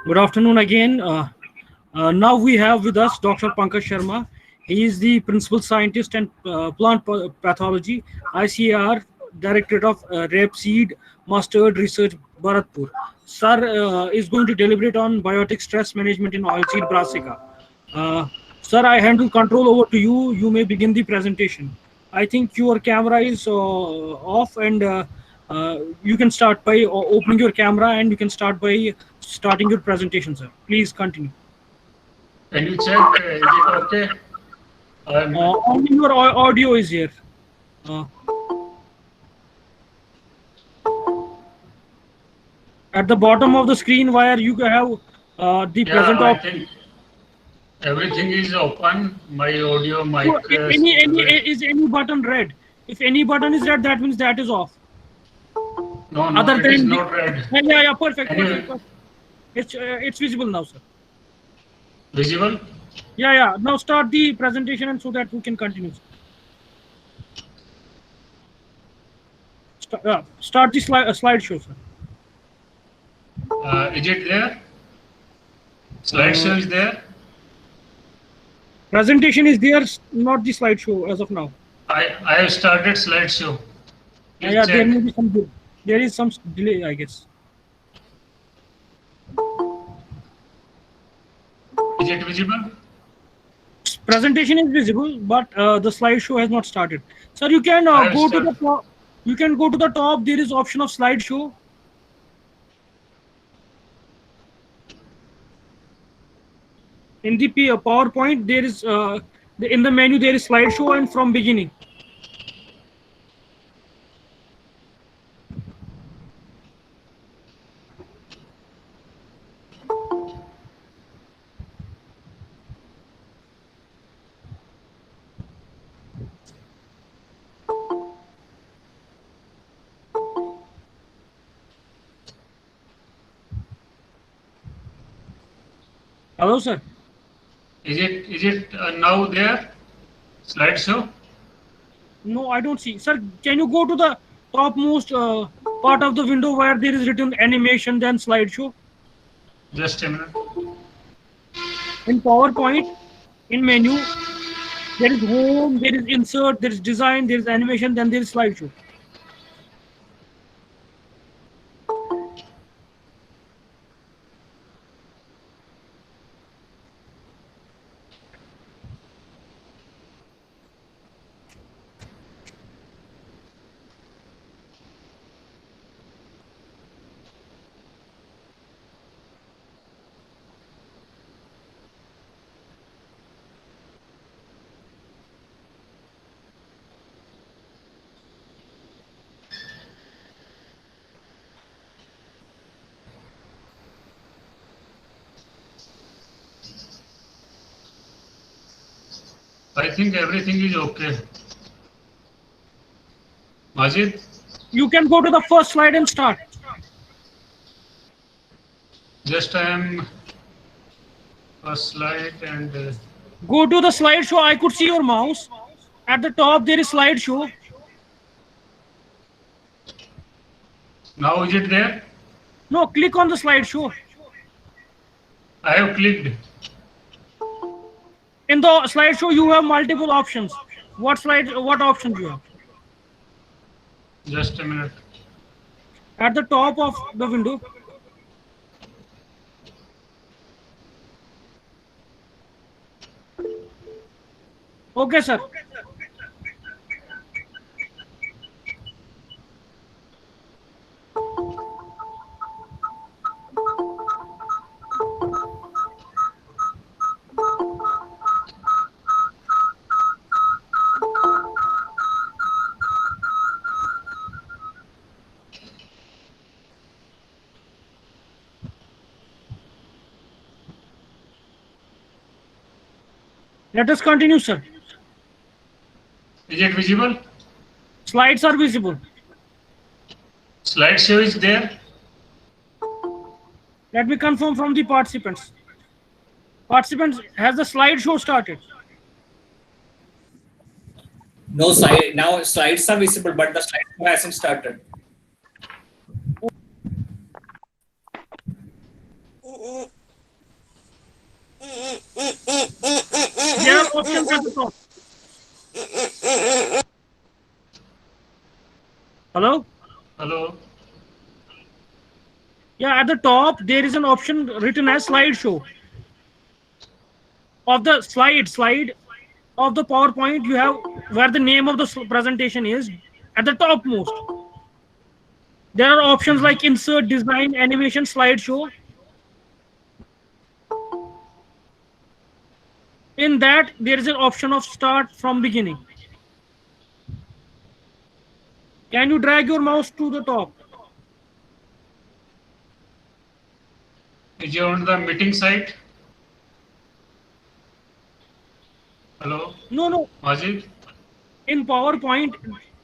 Good afternoon again. Now we have with us Dr. Pankaj Sharma. He is the principal scientist and pathology, ICAR, Directorate of Rapeseed Mustard Research, Bharatpur. Sir is going to deliberate on biotic stress management in oilseed brassica. Uh, Sir, I handle control over to you. You may begin the presentation. I think your camera is off, and you can start by opening your camera, and you can start by starting your presentation, sir. Please continue. Can you check? Is it okay? Only your audio is here. Uh, at the bottom of the screen, where you have the Yeah, present I option. think everything is open. My audio, mic, So if any button red? If any button is red, that means that is off. no, Other it is than the not red. yeah, perfect, Anyway, perfect. It's visible now, sir. visible? Yeah. Now start the presentation, and so that we can continue. Start the slideshow, sir. Is it there? Slideshow is there? Presentation is there, not the slideshow as of now. I have started slideshow. Please Yeah, there check. may be some. There is some delay, I guess. Is it visible? Presentation is visible, but the slideshow has not started. Sir, you can I have go to the started. top. You can go to the top. There is option of slideshow. In the PowerPoint, there is in the menu there is slideshow and from beginning. Hello, sir. Is it now there? Slideshow? No, I don't see. Sir, can you go to the topmost part of the window where there is written animation, then slideshow? Just a minute. In PowerPoint, in menu, there is home, there is insert, there is design, there is animation, then there is slideshow. I think everything is okay. Majid? You can go to the first slide and start. Just I am first slide and Go to the slideshow. I could see your mouse. At the top, there is slideshow. now is it there? No, click on the slideshow. I have clicked. In the slideshow, you have multiple options. What options you have? Just a minute. At the top of the window. Okay, sir. Let us continue, sir. Is it visible? Slides are visible. Slideshow is there. Let me confirm from the participants. Participants, has the slideshow started? No slide. Now slides are visible, but the slideshow hasn't started. Hello? Hello. Yeah, at the top, there is an option written as slideshow. Of the slide of the PowerPoint, you have where the name of the presentation is at the topmost. There are options like insert, design, animation, slideshow. In that, there is an option of start from beginning. Can you drag your mouse to the top? Is you on the meeting site? Hello, No. Majid? In PowerPoint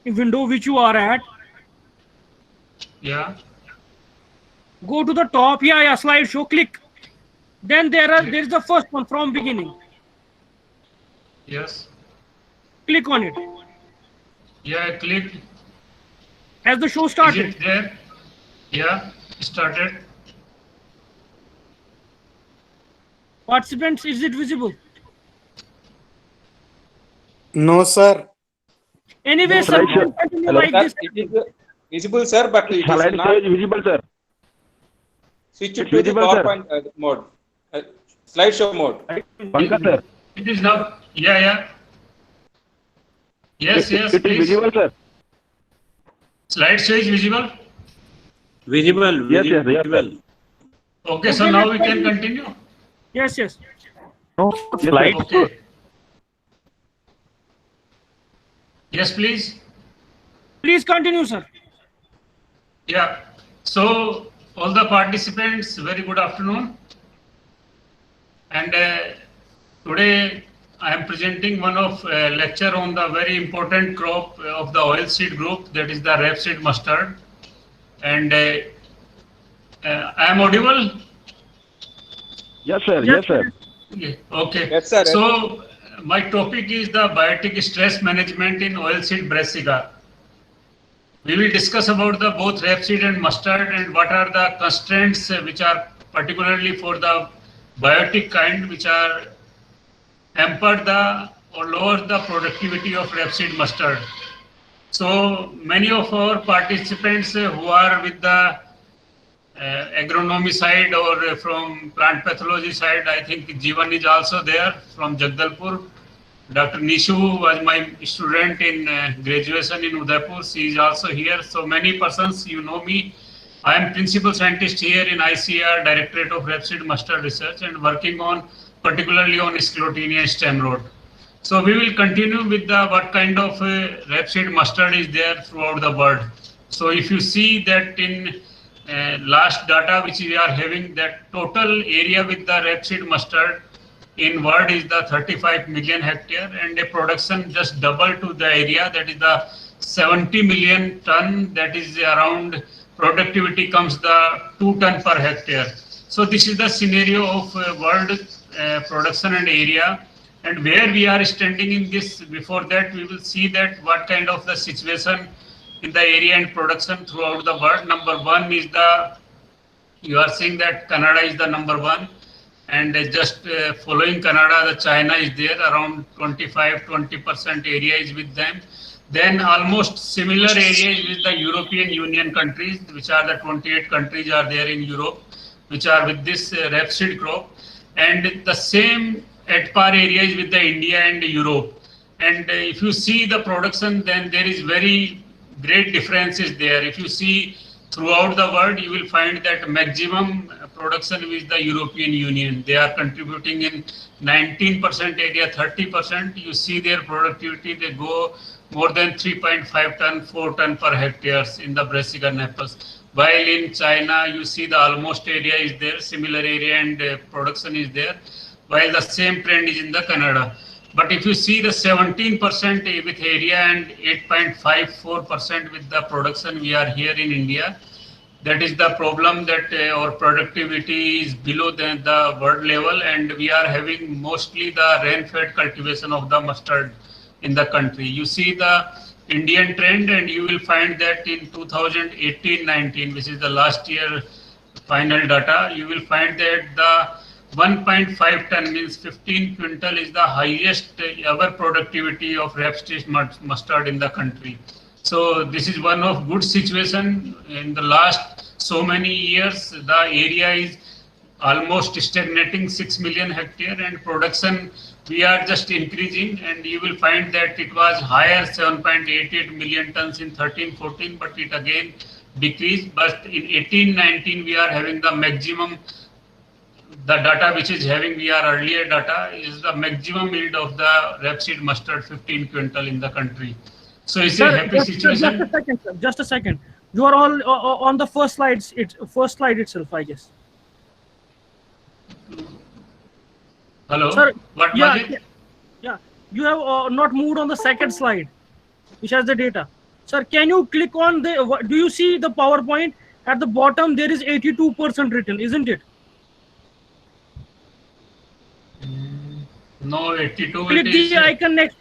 window which you are at, Yeah. go to the top. Yeah, slideshow. Click. Then there is the first one from beginning. Yes. Click on it. Yeah, I clicked. Has the show Is started? it there? Yeah, started. Participants, is it visible? No, sir. Anyway, No, sir, we slideshow. will continue Hello. like Sir, this. it is visible, sir, but it is Slide not show is visible, sir. switched It's to the visible, sir. PowerPoint mode, slideshow mode. Pankaj, sir. It is now. Yeah, yeah. Yes, yes, It is please. visible, sir. Slideshow is visible. Visible, Yes, yes, yes, visible. Okay, so Okay, now let's we can continue. continue. Yes. No, slide. Okay. Yes, please. Please continue, sir. Yeah. So all the participants, very good afternoon. And today I am presenting one of lecture on the very important crop of the oilseed group, that is the rapeseed mustard. And I am audible. Yes, sir. Yes, sir. Yeah, okay. Yes, sir. So my topic is the biotic stress management in oilseed brassica. We will discuss about the both rapeseed and mustard and what are the constraints which are particularly for the biotic kind which are hamper the or lower the productivity of rapeseed mustard. So many of our participants who are with the agronomy side or from plant pathology side, I think Jeevan is also there from Jagdalpur. Dr. Nishu was my student in graduation in Udaipur. She is also here. So many persons, you know me. I am principal scientist here in ICAR, Directorate of Rapeseed Mustard Research, and working on particularly on Sclerotinia stem rot. So we will continue with the what kind of rapeseed mustard is there throughout the world. So if you see that in last data which we are having, that total area with the rapeseed mustard in world is the 35 million hectare, and a production just double to the area, that is the 70 million ton, that is around productivity comes the 2 ton per hectare. So this is the scenario of world production and area, and where we are standing in this. Before that we will see that what kind of the situation in the area and production throughout the world. Number one is the, you are seeing that Canada is the number one, and just following Canada, the China is there, around 25-20% area is with them. Then almost similar area is with the European Union countries, which are the 28 countries are there in Europe, which are with this rapeseed crop. And the same at par area is with the India and Europe. And if you see the production, then there is very great differences there. If you see throughout the world, you will find that maximum production with the European Union. They are contributing in 19% area, 30%. You see their productivity, they go more than 3.5 ton, 4 ton per hectares in the brassica Nepals. While in China, you see the almost area is there, similar area and production is there, while the same trend is in the Canada. But if you see the 17% with area and 8.54% with the production we are here in India, that is the problem, that our productivity is below the world level, and we are having mostly the rain-fed cultivation of the mustard in the country. You see the Indian trend, and you will find that in 2018-19, which is the last year final data, you will find that the 1.5 ton means 15 quintal is the highest ever productivity of rapeseed mustard in the country. So this is one of good situation. In the last so many years, the area is almost stagnating 6 million hectare, and production we are just increasing, and you will find that it was higher 7.88 million tons in 13-14, but it again decreased. But in 18-19 we are having the maximum. The data which is having we are earlier data is the maximum yield of the rapeseed mustard 15 quintal in the country. So it's a happy situation. Just a second, sir. Just a second. You are all on the first slides. First slide itself, I guess. Hello. Sir, What yeah, was it? yeah. You have not moved on the second slide, which has the data. Sir, can you click on the? Do you see the PowerPoint at the bottom? There is 82% written, isn't it? No, 82 Click it is. the icon next.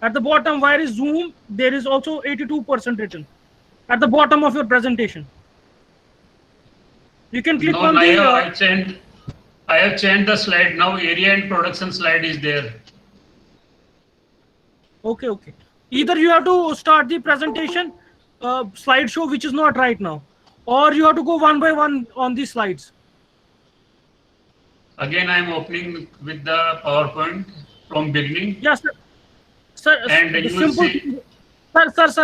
At the bottom, where is Zoom? There is also 82% written at the bottom of your presentation. You can click No, on I the. have changed the slide now. Area and production slide is there. Okay. Either you have to start the presentation slideshow, which is not right now, or you have to go one by one on the slides. Again, I am opening with the PowerPoint from beginning. Yes, sir. Sir, And the you will simple see- thing-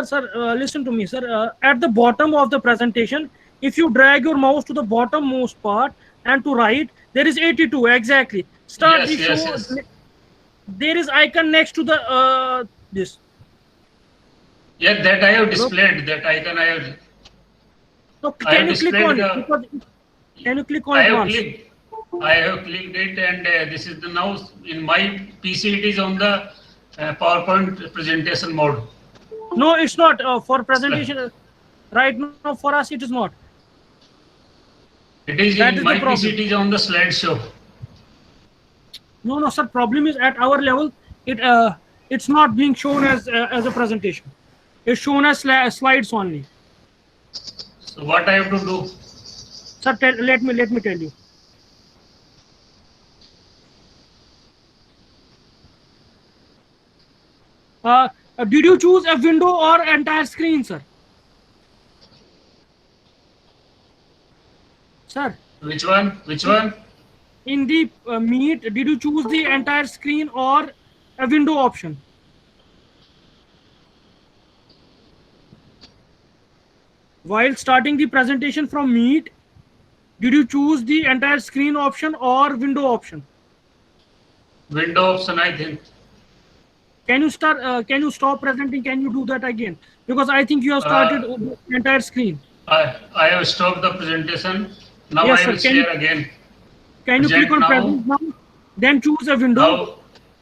sir, listen to me, sir. At the bottom of the presentation, if you drag your mouse to the bottommost part and to right, there is 82 exactly. Start Yes, the yes, show. yes. There is icon next to the this. Yeah, that I have displayed. That icon I have. So I can have you click displayed on the- it? Because can you click on I it have once? clicked. I have clicked it, and this is the now in my PC. It is on the PowerPoint presentation mode. No, it's not for presentation. Right now, for us, it is not. It is That in is the my problem. PC. It is on the slideshow. No, sir. Problem is at our level, it's not being shown as a presentation. It's shown as slides only. So what I have to do? Sir, let me tell you. Did you choose a window or entire screen, sir? Sir, Which one? Which one? in the Meet, did you choose the entire screen or a window option? While starting the presentation from Meet, did you choose the entire screen option or window option? Window option, I think. Can you start? Can you stop presenting? Can you do that again? Because I think you have started the entire screen. I have stopped the presentation. Now Yes, I sir. will Can you- share again. Can you Present click on now. present now? Then choose a window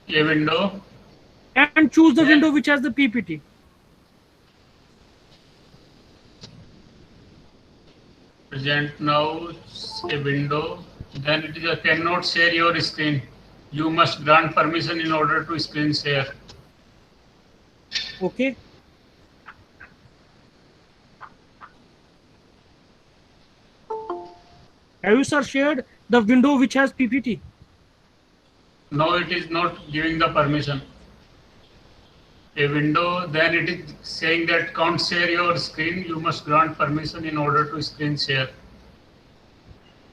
Now a window. and choose the Yeah. window which has the PPT. Present now a window. Then it is a cannot share your screen. You must grant permission in order to screen share. Okay. Have you, sir, shared the window which has PPT? No, it is not giving the permission. A window, then it is saying that can't share your screen. You must grant permission in order to screen share.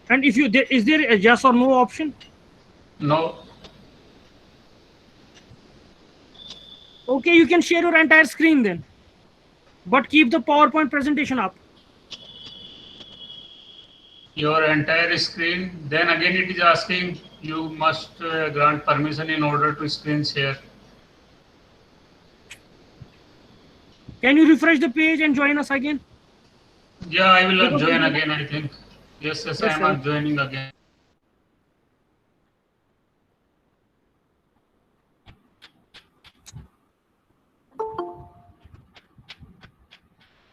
And if you is there a yes or no option? No. Okay, you can share your entire screen then, but keep the PowerPoint presentation up. Your entire screen. Then again it is asking you must grant permission in order to screen share. Can you refresh the page and join us again? Yeah, I will join again, I think. Yes, Yes, I am sir. joining again.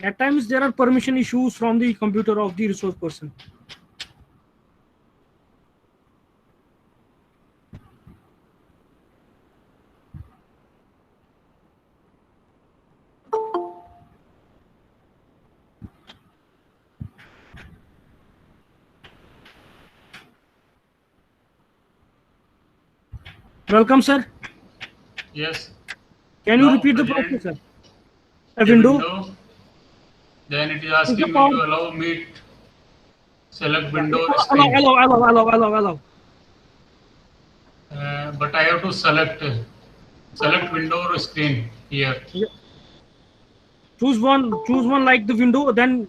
At times there are permission issues from the computer of the resource person. Welcome, sir. Yes. Can you Now repeat the present. process, sir? a window. Then it is asking me Power- to allow me to select window Allow, screen. allow. But I have to select window or screen here. Choose one like the window, then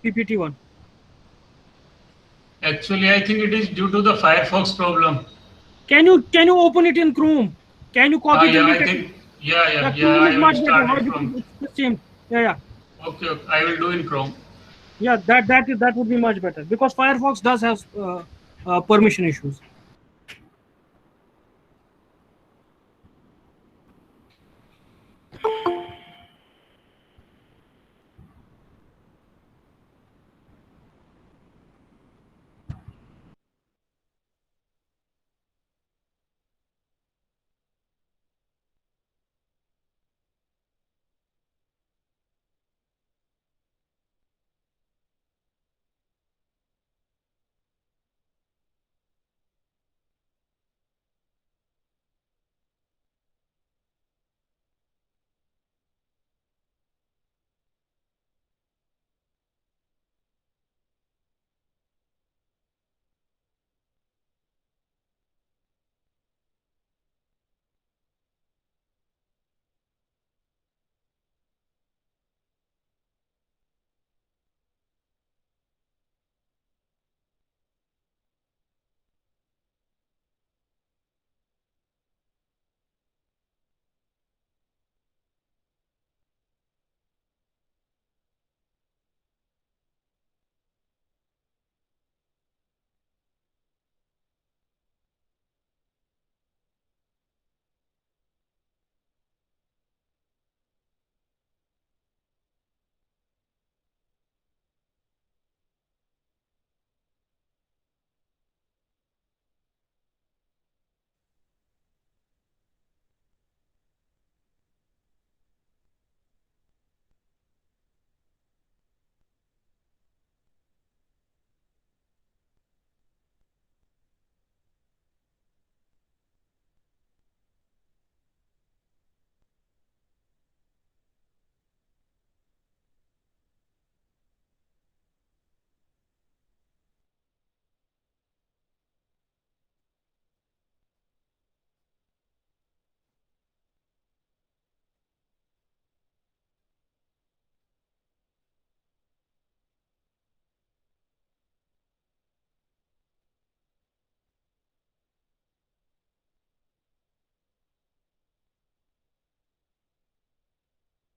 PPT one. Actually, I think it is due to the Firefox problem. Can you open it in Chrome? Can you copy the Yeah, link? I think, yeah, Chrome I is will much better. start How it do from, you- It's the same. Yeah. okay, I will do in Chrome. Yeah, that would be much better because Firefox does have permission issues.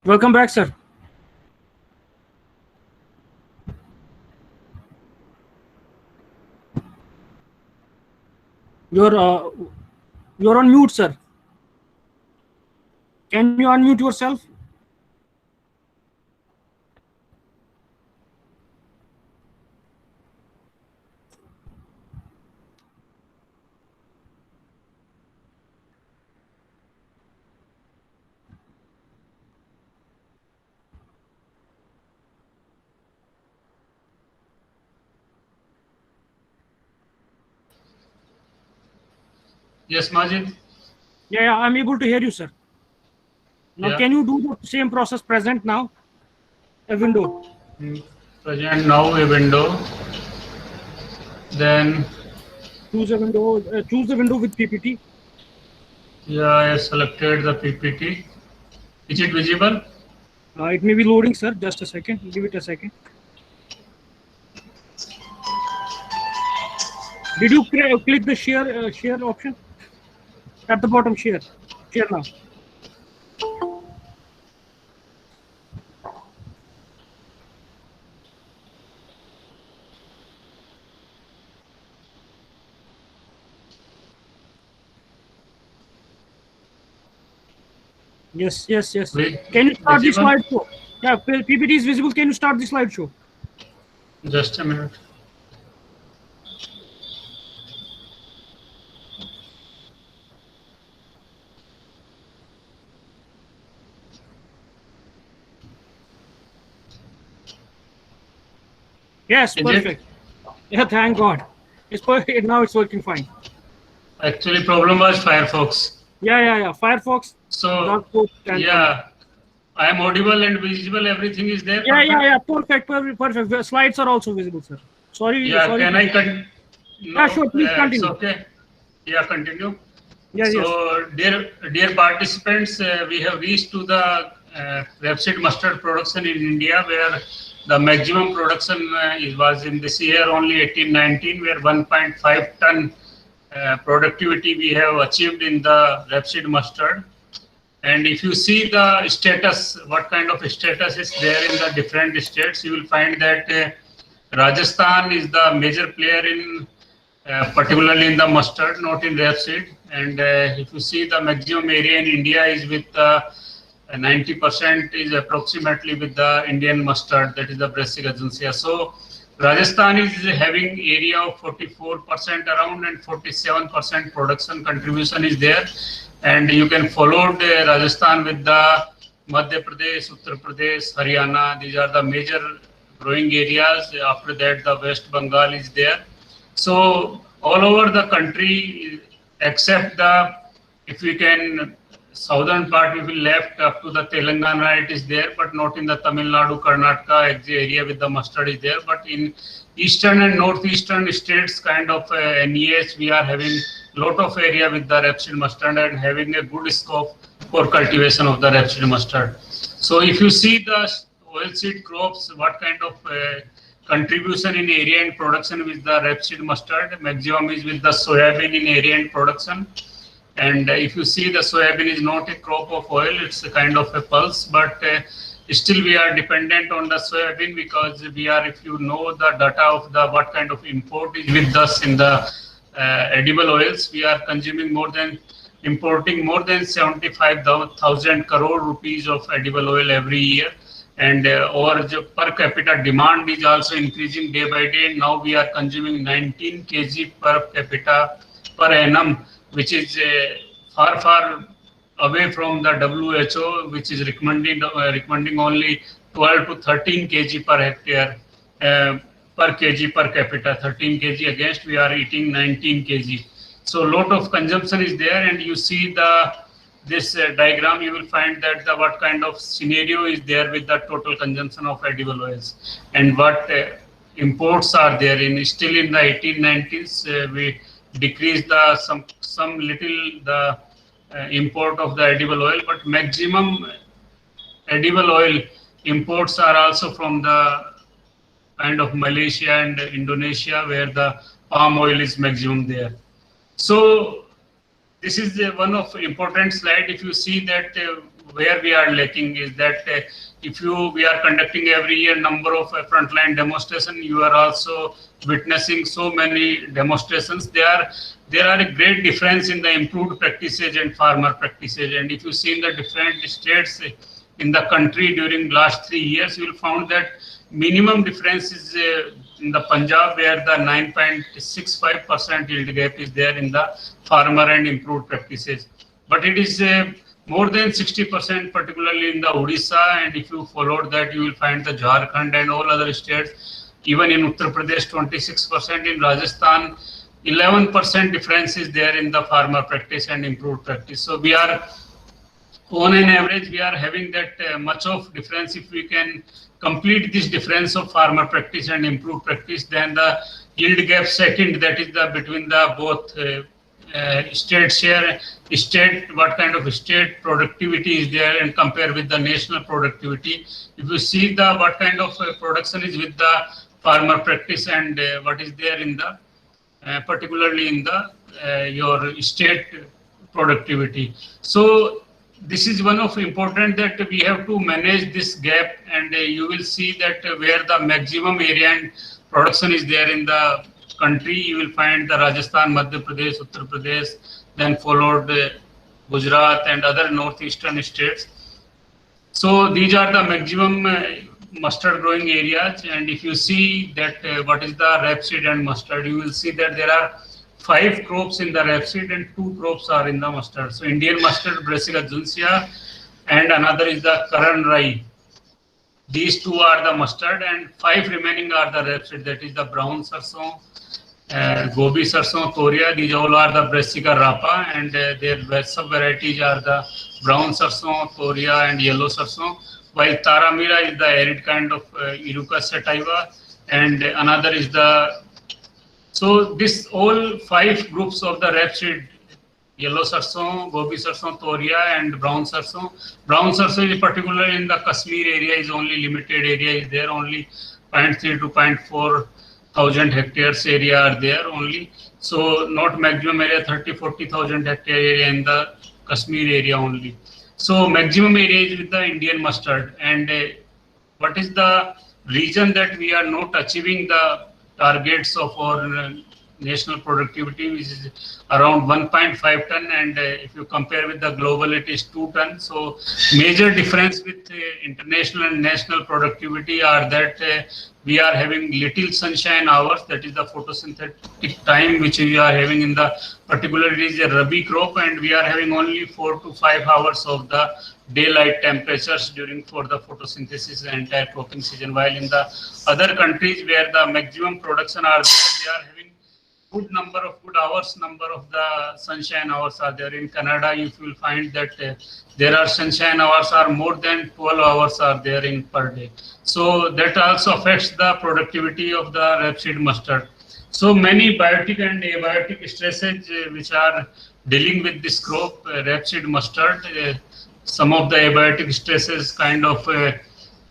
Welcome back, sir. You're on mute, sir. Can you unmute yourself? Yes, Majid? Yeah, I'm able to hear you, sir. Now, Yeah. can you do the same process present now? A window. Present now a window. Then, Choose a window. Choose the window with PPT. yeah, I have selected the PPT. Is it visible? It may be loading, sir. Just a second. Give it a second. Did you click the share option at the bottom? Share now. Yes. Wait, Can you start the visible? slideshow? Yeah, PPT is visible. Can you start the slideshow? Just a minute. Yes, Is perfect. Yeah, thank God. It's perfect. Now it's working fine. Actually, problem was Firefox. Yeah. Firefox. So, Dark mode and- yeah, I am audible and visible. Everything is there. Yeah. Perfect. The slides are also visible, sir. Sorry. Yeah. Sorry. Can I continue? Yeah, sure. Please It's continue. okay. Yeah, continue. Yes. So, dear participants, we have reached to the rapeseed mustard production in India, where the maximum production was in this year only 18-19, where 1.5 ton productivity we have achieved in the rapeseed mustard. And if you see the status, what kind of status is there in the different states, you will find that Rajasthan is the major player in, particularly in the mustard, not in rapeseed. And if you see the maximum area in India is with 90% is approximately with the Indian mustard, that is the Brassica juncea. So Rajasthan is having area of 44% around, and 47% production contribution is there. And you can follow the Rajasthan with the Madhya Pradesh, Uttar Pradesh, Haryana. These are the major growing areas. After that, the West Bengal is there. So all over the country, except the, if we can, southern part we will left up to the Telangana, it is there, but not in the Tamil Nadu, Karnataka area with the mustard is there. But in eastern and northeastern states, kind of NES, we are having lot of area with the rapeseed mustard and having a good scope for cultivation of the rapeseed mustard. So if you see the oilseed crops, what kind of contribution in area and production with the rapeseed mustard, maximum is with the soybean in area and production. And if you see, the soybean is not a crop of oil, it's a kind of a pulse, but still we are dependent on the soybean, because we are, if you know the data of the what kind of import is with us in the edible oils, we are consuming importing more than 75,000 crore rupees of edible oil every year. And our per capita demand is also increasing day by day. Now we are consuming 19 kg per capita per annum, which is far away from the WHO, which is recommending only 12 to 13 kg per hectare per kg per capita. 13 kg against we are eating 19 kg. So lot of consumption is there, and you see this diagram, you will find that the what kind of scenario is there with the total consumption of edible oils, and what imports are there. Still in the 1890s, we decreased the some little the import of the edible oil, but maximum edible oil imports are also from the kind of Malaysia and Indonesia, where the palm oil is maximum there. So this is one of important slide. If you see that where we are lacking is that we are conducting every year number of frontline demonstration, you are also witnessing so many demonstrations. There are a great difference in the improved practices and farmer practices. And if you see in the different states in the country during last 3 years, you will find that minimum difference is in the Punjab, where the 9.65% yield gap is there in the farmer and improved practices. But it is more than 60%, particularly in the Odisha. And if you follow that, you will find the Jharkhand and all other states. Even in Uttar Pradesh, 26%. In Rajasthan, 11% difference is there in the farmer practice and improved practice. So we are, on an average, we are having that much of difference. If we can complete this difference of farmer practice and improved practice, then the yield gap second, that is the between the both state share, state, what kind of state productivity is there, and compare with the national productivity. If you see the what kind of production is with the farmer practice and what is there in the particularly in the your state productivity. So this is one of important that we have to manage this gap, and you will see that where the maximum area and production is there in the country, you will find the Rajasthan, Madhya Pradesh, Uttar Pradesh, then followed Gujarat and other northeastern states. So these are the maximum mustard growing areas. And if you see that what is the rapeseed and mustard, you will see that there are 5 crops in the rapeseed and 2 crops are in the mustard. So Indian mustard, Brassica juncea, and another is the Karan Rai. These 2 are the mustard, and 5 remaining are the rapeseed, that is the brown sarson, Gobi sarson, Toria, these all are the Brassica rapa, and their sub varieties are the brown sarson, Toria, and yellow sarson. While Taramira is the arid kind of Iruca sativa, and another is the. So this all 5 groups of the rapeseed, yellow sarson, Gobi sarson, Toria, and brown sarson. Brown sarson is particularly in the Kashmir area is only limited area is there, only 0.3 to 0.4 thousand hectares area are there only. So not maximum area, 30-40,000 hectare area in the Kashmir area only. So maximum area is with the Indian mustard. And what is the reason that we are not achieving the targets of our national productivity, which is around 1.5 ton, and if you compare with the global, it is 2 tons. So major difference with international and national productivity are that we are having little sunshine hours, that is the photosynthetic time which we are having in the particularly is a rabi crop, and we are having only 4 to 5 hours of the daylight temperatures during for the photosynthesis the entire cropping season, while in the other countries where the maximum production are there, they are having good number of good hours, number of the sunshine hours are there. In Canada, you will find that there are sunshine hours are more than 12 hours are there in per day. So that also affects the productivity of the rapeseed mustard. So many biotic and abiotic stresses which are dealing with this crop, rapeseed mustard. Some of the abiotic stresses kind of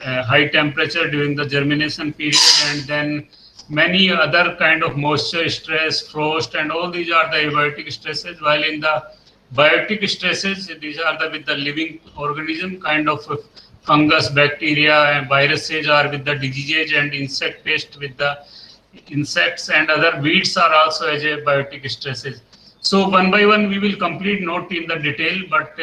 high temperature during the germination period, and then many other kind of moisture stress, frost, and all these are the abiotic stresses. While in the biotic stresses, these are the with the living organism kind of fungus, bacteria, and viruses are with the diseases, and insect pest with the insects, and other weeds are also as a biotic stresses. So one by one we will complete not in the detail, but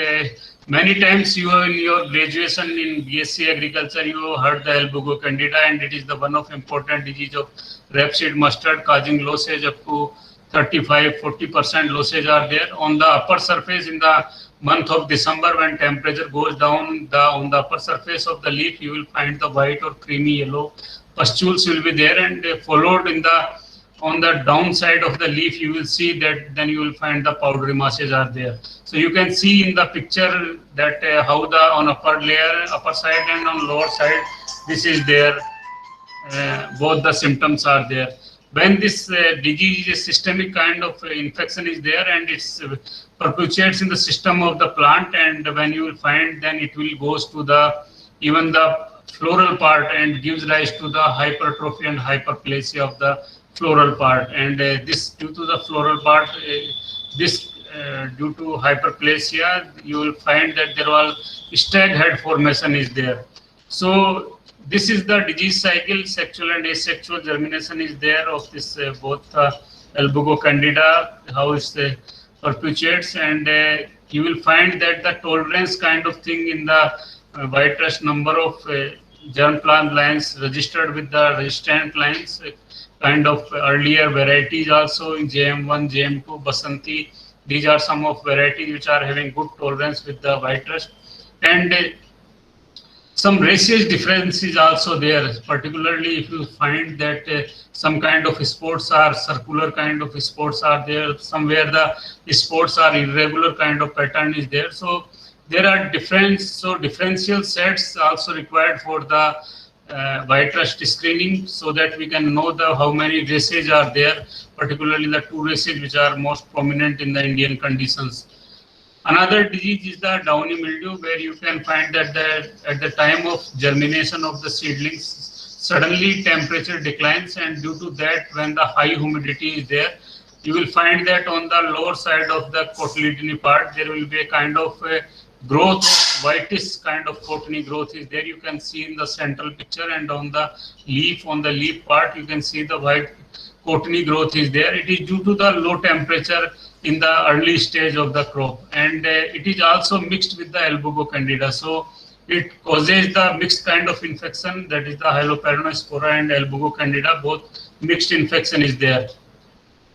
many times you in your graduation in BSc Agriculture you heard the Albugo candida, and it is the one of important disease of rapeseed mustard causing losses up to 35-40% losses are there on the upper surface. In the month of December, when temperature goes down, on the upper surface of the leaf you will find the white or creamy yellow pustules will be there, and followed in the on the downside of the leaf you will see that then you will find the powdery masses are there. So you can see in the picture that how the on upper layer, upper side, and on lower side this is there, both the symptoms are there. When this disease is a systemic kind of infection is there, and it's perpetuates in the system of the plant, and when you will find then it will goes to the even the floral part and gives rise to the hypertrophy and hyperplasia of the floral part. And this due to the floral part, due to hyperplasia, you will find that there was stag head formation is there. So this is the disease cycle, sexual and asexual germination is there of this both Albugo candida, how it perpetuates, and you will find that the tolerance kind of thing in the white rust number of germ plant lines registered with the resistant lines, kind of earlier varieties also in JM1, JM2, Basanti. These are some of varieties which are having good tolerance with the white rust, and some raceage differences also there, particularly if you find that some kind of spots are circular kind of spots are there, somewhere the spots are irregular kind of pattern is there. So there are differential sets also required for the white rust screening, so that we can know how many races are there, particularly the 2 races which are most prominent in the Indian conditions. Another disease is the downy mildew, where you can find that at the time of germination of the seedlings, suddenly temperature declines, and due to that, when the high humidity is there, you will find that on the lower side of the cotyledony part, there will be a kind of growth of whitish kind of cottony growth is there. You can see in the central picture, and on the leaf part, you can see the white cottony growth is there. It is due to the low temperature in the early stage of the crop, and it is also mixed with the Albugo candida. So it causes the mixed kind of infection, that is the Haloparinospora and Albugo candida, both mixed infection is there.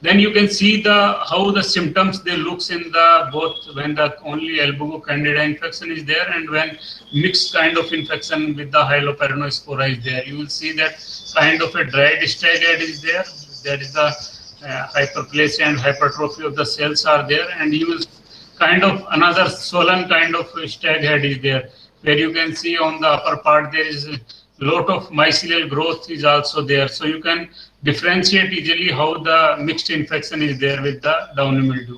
Then you can see how the symptoms they looks in the both when the only Albugo candida infection is there, and when mixed kind of infection with the Haloparinospora is there. You will see that kind of a dried stag head is there. That is the hyperplasia and hypertrophy of the cells are there, and you will kind of another swollen kind of stag head is there, where you can see on the upper part there is a lot of mycelial growth is also there. So you can differentiate easily how the mixed infection is there with the downy mildew.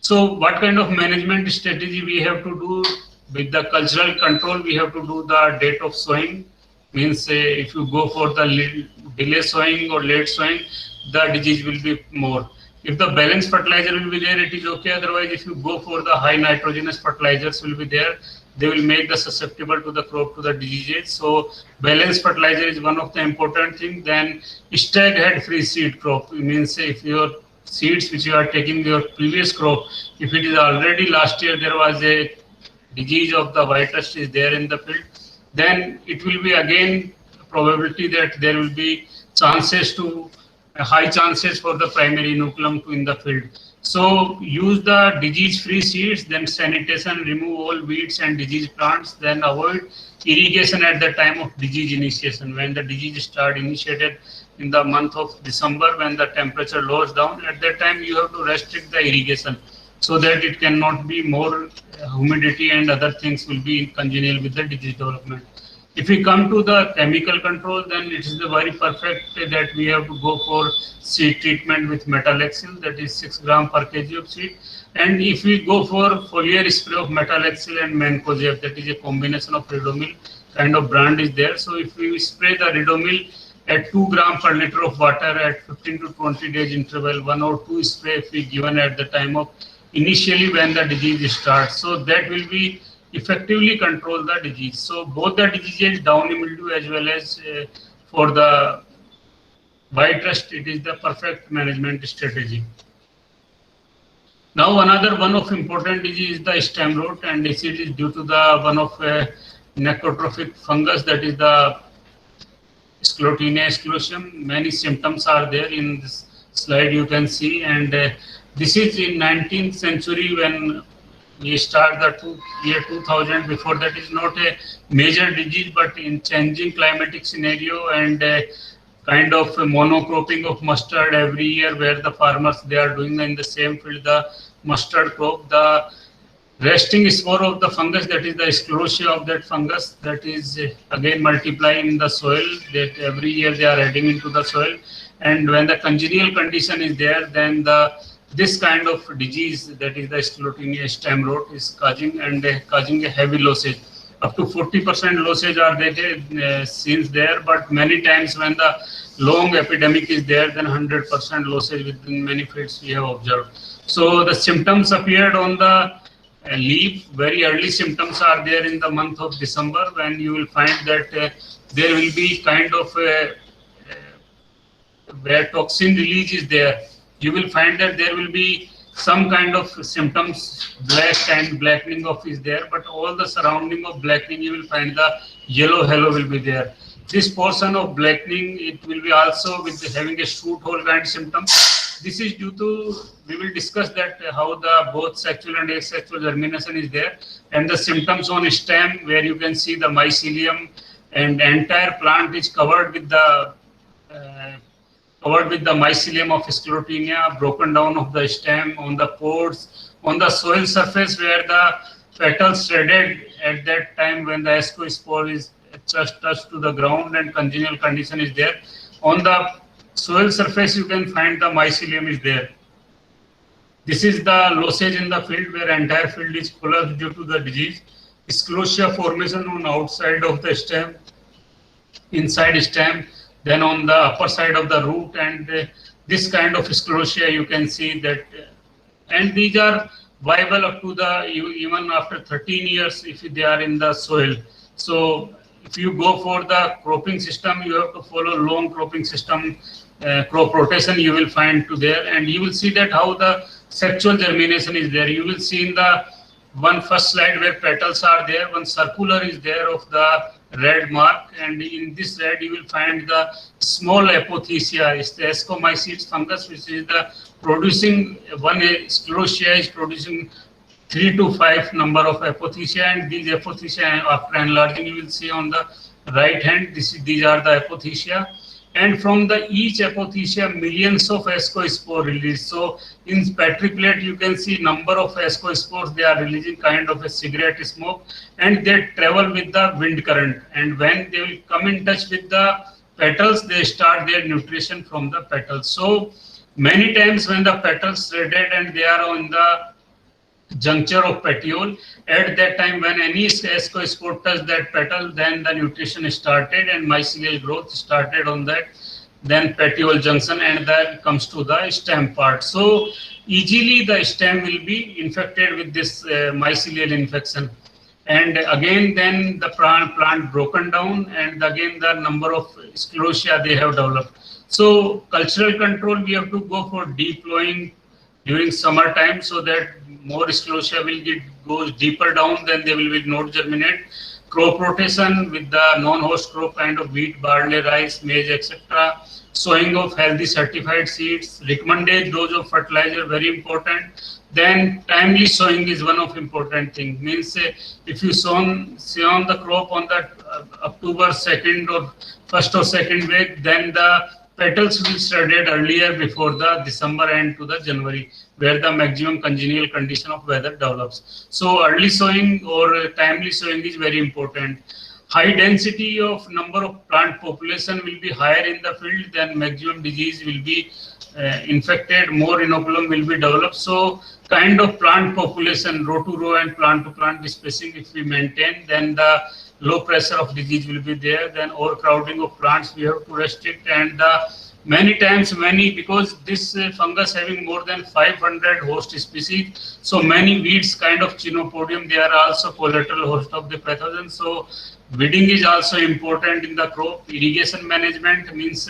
So what kind of management strategy we have to do with the cultural control? We have to do the date of sowing. Means if you go for the delay sowing or late sowing, the disease will be more. If the balanced fertilizer will be there, it is okay. Otherwise, if you go for the high nitrogenous fertilizers will be there, they will make the susceptible to the crop to the diseases. So balanced fertilizer is one of the important thing. Then stag head free seed crop. It means if your seeds which you are taking your previous crop, if it is already last year there was a disease of the white rust is there in the field, then it will be again probability that there will be chances to high chances for the primary inoculum to in the field. So use the disease-free seeds, then sanitation, remove all weeds and disease plants, then avoid irrigation at the time of disease initiation. When the disease start initiated in the month of December, when the temperature lowers down, at that time you have to restrict the irrigation so that it cannot be more humidity and other things will be congenial with the disease development. If we come to the chemical control, then it is the very perfect that we have to go for seed treatment with metalaxyl, that is 6 gram per kg of seed. And if we go for foliar spray of metalaxyl and mancozeb, that is a combination of Ridomil kind of brand is there. So if we spray the Ridomil at 2 gram per liter of water at 15 to 20 days interval, 1 or 2 spray if we given at the time of initially when the disease starts. So that will be effectively control the disease. So both the diseases, downy mildew as well as for the white rust, it is the perfect management strategy. Now another one of important disease is the stem rot, and this is due to the one of necrotrophic fungus, that is the Sclerotinia sclerosum. Many symptoms are there in this slide you can see, and this is in 19th century when we start the year 2000. Before that is not a major disease, but in changing climatic scenario and kind of monocropping of mustard every year, where the farmers they are doing in the same field the mustard crop, the resting spore of the fungus, that is the sclerotia of that fungus, that is again multiplying in the soil, that every year they are adding into the soil, and when the congenial condition is there, then this kind of disease, that is the Sclerotinia stem rot, is causing a heavy lossage. Up to 40% lossage are there seen there, but many times when the long epidemic is there, then 100% lossage within many fields we have observed. So the symptoms appeared on the leaf. Very early symptoms are there in the month of December, when you will find that there will be kind of where toxin release is there. You will find that there will be some kind of symptoms, black and blackening of is there, but all the surrounding of blackening, you will find the yellow halo will be there. This portion of blackening, it will be also with having a shoot hole kind symptom. This is due to, we will discuss that how the both sexual and asexual germination is there, and the symptoms on stem, where you can see the mycelium and entire plant is covered with the mycelium of Sclerotinia, broken down of the stem, on the pods, on the soil surface where the petals shredded at that time when the ascospore is just touched to the ground and congenial condition is there. On the soil surface, you can find the mycelium is there. This is the lossage in the field where entire field is collapsed due to the disease. Sclerotia formation on outside of the stem, inside stem, then on the upper side of the root, and this kind of sclerotia you can see that, and these are viable up to the even after 13 years if they are in the soil. So if you go for the cropping system, you have to follow long cropping system, crop rotation you will find to there, and you will see that how the sexual germination is there. You will see in the first slide where petals are there, one circular is there of the red mark, and in this red you will find the small apothecia. It's the Ascomycetes fungus, which is the producing one sclerotia is producing 3 to 5 number of apothecia, and these apothecia after enlarging you will see on the right hand, these are the apothecia, and from the each apothecia millions of ascospore released. So in petriculate you can see number of ascospores, they are releasing kind of a cigarette smoke, and they travel with the wind current, and when they will come in touch with the petals, they start their nutrition from the petals. So many times when the petals are dead and they are on the juncture of petiole, at that time when any ascospore touch that petal, then the nutrition started and mycelial growth started on that then petiole junction, and then comes to the stem part. So easily the stem will be infected with this mycelial infection, and again then the plant broken down, and again the number of sclerotia they have developed. So cultural control, we have to go for deep plowing during summer time, so that more sclerotia will goes deeper down, then they will not germinate. Crop rotation with the non-host crop kind of wheat, barley, rice, maize, etc. Sowing of healthy certified seeds. Recommended dose of fertilizer, very important. Then timely sowing is one of important thing. Means if you sow the crop on that October 2nd or 1st or 2nd week, then the petals will started earlier before the December end to the January, where the maximum congenial condition of weather develops. So early sowing or timely sowing is very important. High density of number of plant population will be higher in the field, then maximum disease will be infected, more inoculum will be developed. So kind of plant population, row to row and plant to plant spacing if we maintain, then the low pressure of disease will be there. Then overcrowding of plants we have to restrict, and many times because this fungus having more than 500 host species, so many weeds kind of Chenopodium, they are also collateral host of the pathogen. So weeding is also important in the crop. Irrigation management means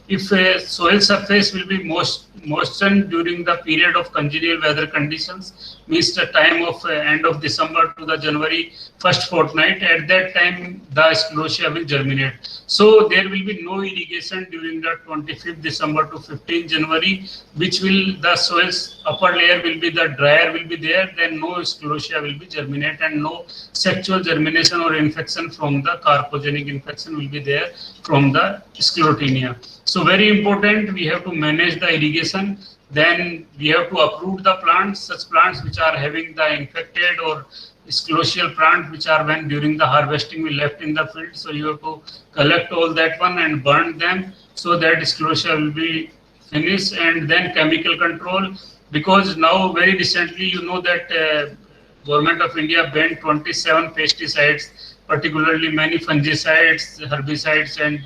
if soil surface will be moistened during the period of congenial weather conditions, means the time of end of December to the January first fortnight, at that time the sclerotia will germinate. So there will be no irrigation during the 25th December to 15th January, which will the soil's upper layer will be the drier will be there, then no sclerotia will be germinate, and no sexual germination or infection from the carpogenic infection will be there from the sclerotinia. So very important, we have to manage the irrigation. Then we have to uproot the plants, such plants which are having the infected or sclerotial plant, which are when during the harvesting we left in the field. So you have to collect all that one and burn them, so that sclerotia will be finished. And then chemical control, because now very recently you know that Government of India banned 27 pesticides, particularly many fungicides, herbicides and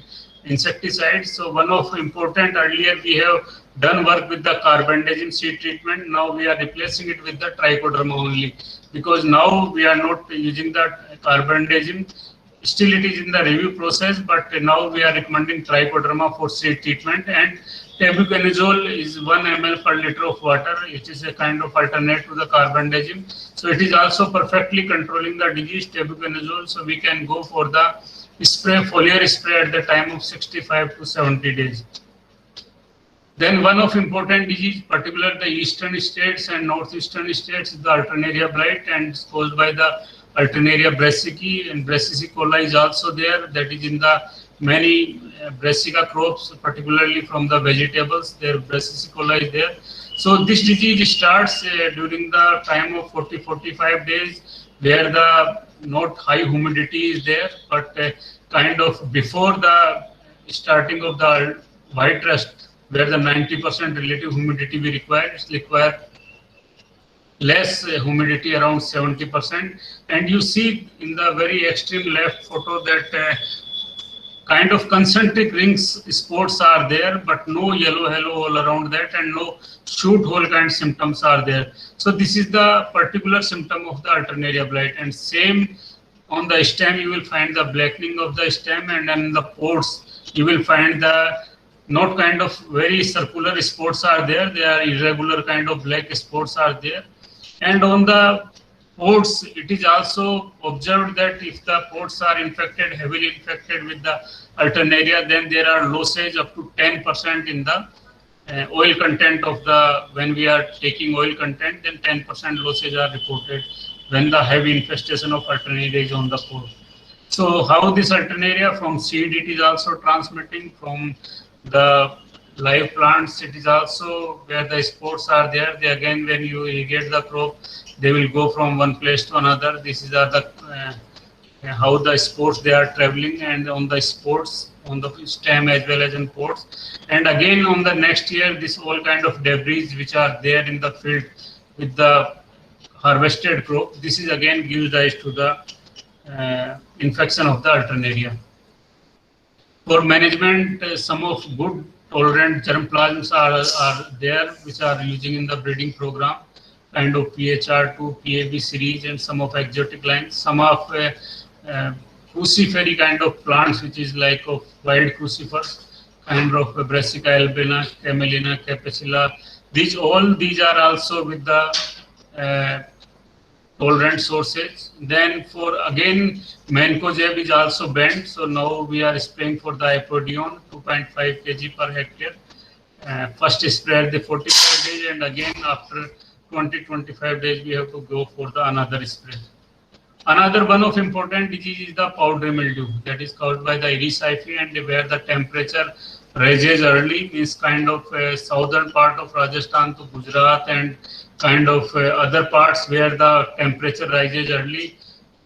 insecticides. So one of important, earlier we have done work with the carbendazim seed treatment. Now we are replacing it with the trichoderma only, because now we are not using the carbendazim. Still it is in the review process, but now we are recommending trichoderma for seed treatment. And tebuconazole is 1 ml per liter of water. It is a kind of alternate to the carbendazim. So it is also perfectly controlling the disease, tebuconazole. So we can go for the spray, foliar spray at the time of 65 to 70 days. Then one of important disease, particularly the eastern states and northeastern states, is the Alternaria blight, and it's caused by the Alternaria brassicae, and Brassicae coli is also there. That is in the many Brassica crops, particularly from the vegetables, there Brassicae coli is there. So this disease starts during the time of 40-45 days, where the not high humidity is there, but kind of before the starting of the white rust, where the 90% relative humidity we require, less humidity around 70%. And you see in the very extreme left photo that kind of concentric rings spots are there, but no yellow halo all around that, and no shoot hole kind symptoms are there. So this is the particular symptom of the Alternaria blight. And same on the stem, you will find the blackening of the stem, and then the pods you will find the not kind of very circular spots are there, they are irregular kind of black spots are there. And on the pods, it is also observed that if the pods are infected, heavily infected with the Alternaria, then there are losses up to 10% in the oil content of the, when we are taking oil content, then 10% losses are reported when the heavy infestation of Alternaria is on the pod. So how this alternaria from seed it is also transmitting, from the live plants it is also where the spores are there. They again, when you irrigate the crop, they will go from one place to another. This is the how the spores they are traveling, and on the spores on the stem as well as in pods. And again on the next year, this all kind of debris which are there in the field with the harvested crop, this is again gives rise to the infection of the alternaria. For management, some of good tolerant germplasms are there which are using in the breeding program, kind of PHR2, PAB series, and some of exotic lines. Some of crucifery kind of plants, which is like of wild crucifers, kind of Brassica albina, Camelina, Capicilla. These are also with the tolerant sources. Then for again Mancozeb is also banned. So now we are spraying for the Ipodion 2.5 kg per hectare. First spray at the 45 days, and again after 20-25 days we have to go for the another spray. Another one of important disease is the powdery mildew that is caused by the Erysipecae, and where the temperature rises early, means kind of southern part of Rajasthan to Gujarat and kind of other parts where the temperature rises early,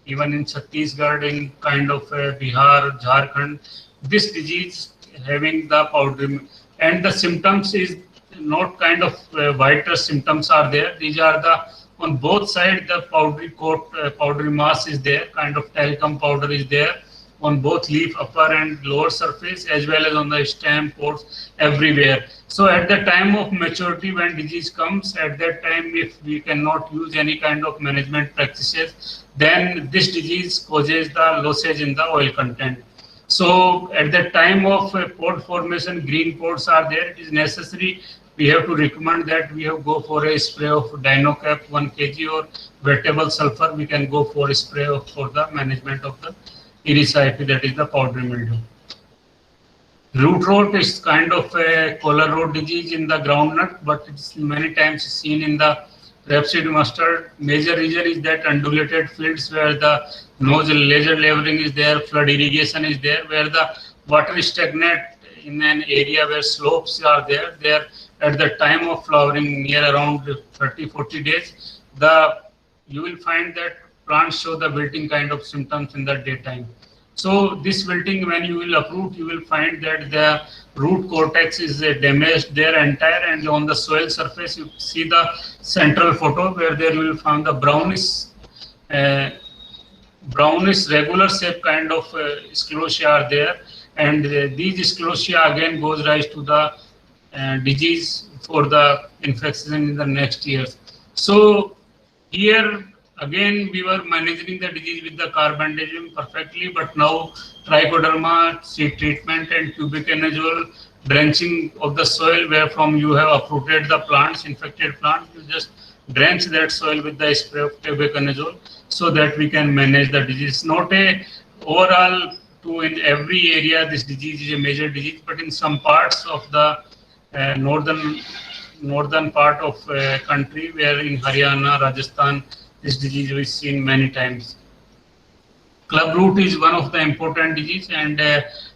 even in Chhattisgarh, in kind of Bihar, Jharkhand. This disease having the powdery, and the symptoms is not kind of whiter symptoms are there. These are the on both sides the powdery coat, powdery mass is there, kind of talcum powder is there on both leaf upper and lower surface, as well as on the stem, pods, everywhere. So at the time of maturity, when disease comes, at that time, if we cannot use any kind of management practices, then this disease causes the lossage in the oil content. So at the time of pod formation, green pods are there, it is necessary. We have to recommend that we have go for a spray of Dinocap 1 kg or wettable sulfur. We can go for a spray for the management of the Erysipecae, that is the powdery mildew. Root rot is kind of a collar rot disease in the groundnut, but it's many times seen in the rapeseed mustard. Major reason is that undulated fields where the nose laser layering is there, flood irrigation is there, where the water is stagnant in an area where slopes are there. There at the time of flowering, near around 30-40 days, you will find that plants show the wilting kind of symptoms in the daytime. So this wilting, when you will uproot, you will find that the root cortex is damaged there entire, and on the soil surface you see the central photo where there you will find the brownish regular shape kind of sclerotia are there, and these sclerotia again goes rise to the disease for the infection in the next years. So here again we were managing the disease with the carbendazim perfectly, but now trichoderma, seed treatment, and cubiconazole drenching of the soil where from you have uprooted the plants, infected plants, you just drench that soil with the spray of cubiconazole so that we can manage the disease. Not a overall to in every area this disease is a major disease, but in some parts of the northern part of country, where in Haryana, Rajasthan, this disease is seen many times. Club root is one of the important disease, and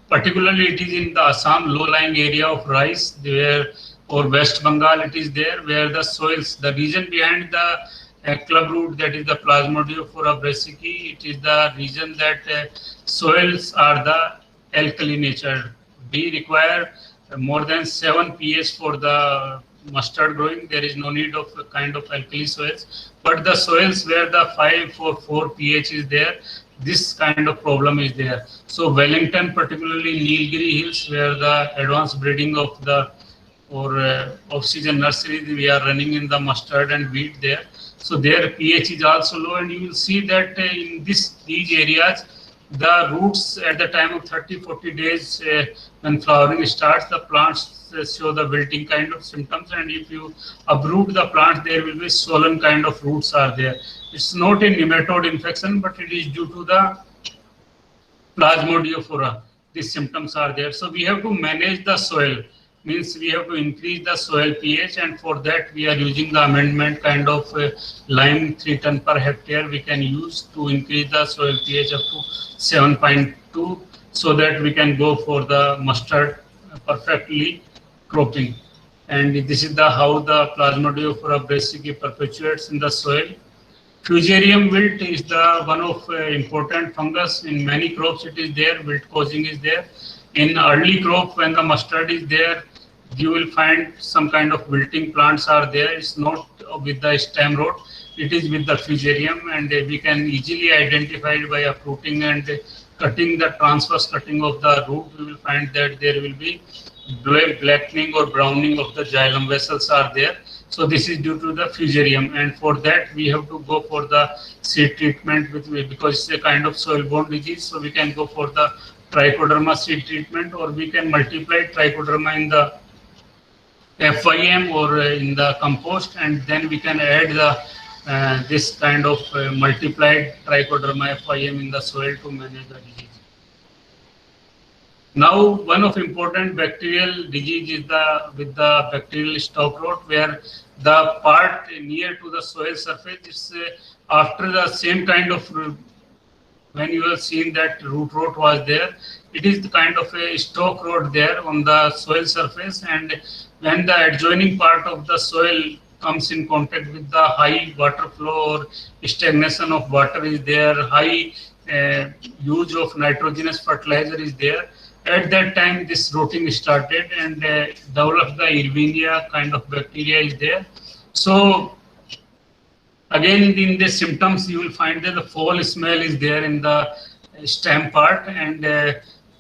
particularly it is in the Assam low-lying area of rice, where or West Bengal it is there, where the soils, the reason behind the club root, that is the Plasmodiophora brassicae, it is the reason that soils are the alkali nature. We require more than 7 pH for the mustard growing. There is no need of a kind of alkali soils, but the soils where the 5 or 4 pH is there, this kind of problem is there. So Wellington, particularly Nilgiri Hills, where the advanced breeding of the off-season nurseries we are running in the mustard and wheat there. So their pH is also low, and you will see that in these areas, the roots at the time of 30-40 days when flowering starts, the plants show the wilting kind of symptoms, and if you uproot the plant, there will be swollen kind of roots are there. It's not a nematode infection, but it is due to the Plasmodiophora. These symptoms are there. So we have to manage the soil. means we have to increase the soil pH, and for that we are using the amendment kind of lime 3 ton per hectare we can use to increase the soil pH up to 7.2, so that we can go for the mustard perfectly cropping. And this is the how the Plasmodiophyra brassicae perpetuates in the soil. Fusarium wilt is the one of important fungus in many crops. It is there, wilt causing is there. In early crop, when the mustard is there, you will find some kind of wilting plants are there. It's not with the stem rot, it is with the fusarium, and we can easily identify it by uprooting and cutting the transverse cutting of the root. We will find that there will be blackening or browning of the xylem vessels are there. So this is due to the fusarium, and for that we have to go for the seed treatment because it's a kind of soil-borne disease. So we can go for the trichoderma seed treatment, or we can multiply trichoderma in the FIM or in the compost, and then we can add the this kind of multiplied trichoderma FIM in the soil to manage the disease. Now, one of important bacterial disease is with the bacterial stalk rot, where the part near to the soil surface is after the same kind of, when you have seen that root rot was there, it is the kind of a stalk rot there on the soil surface, and when the adjoining part of the soil comes in contact with the high water flow or stagnation of water is there, high use of nitrogenous fertilizer is there. At that time, this rotting started and developed the Erwinia kind of bacteria is there. So again, in the symptoms, you will find that the foul smell is there in the stem part, and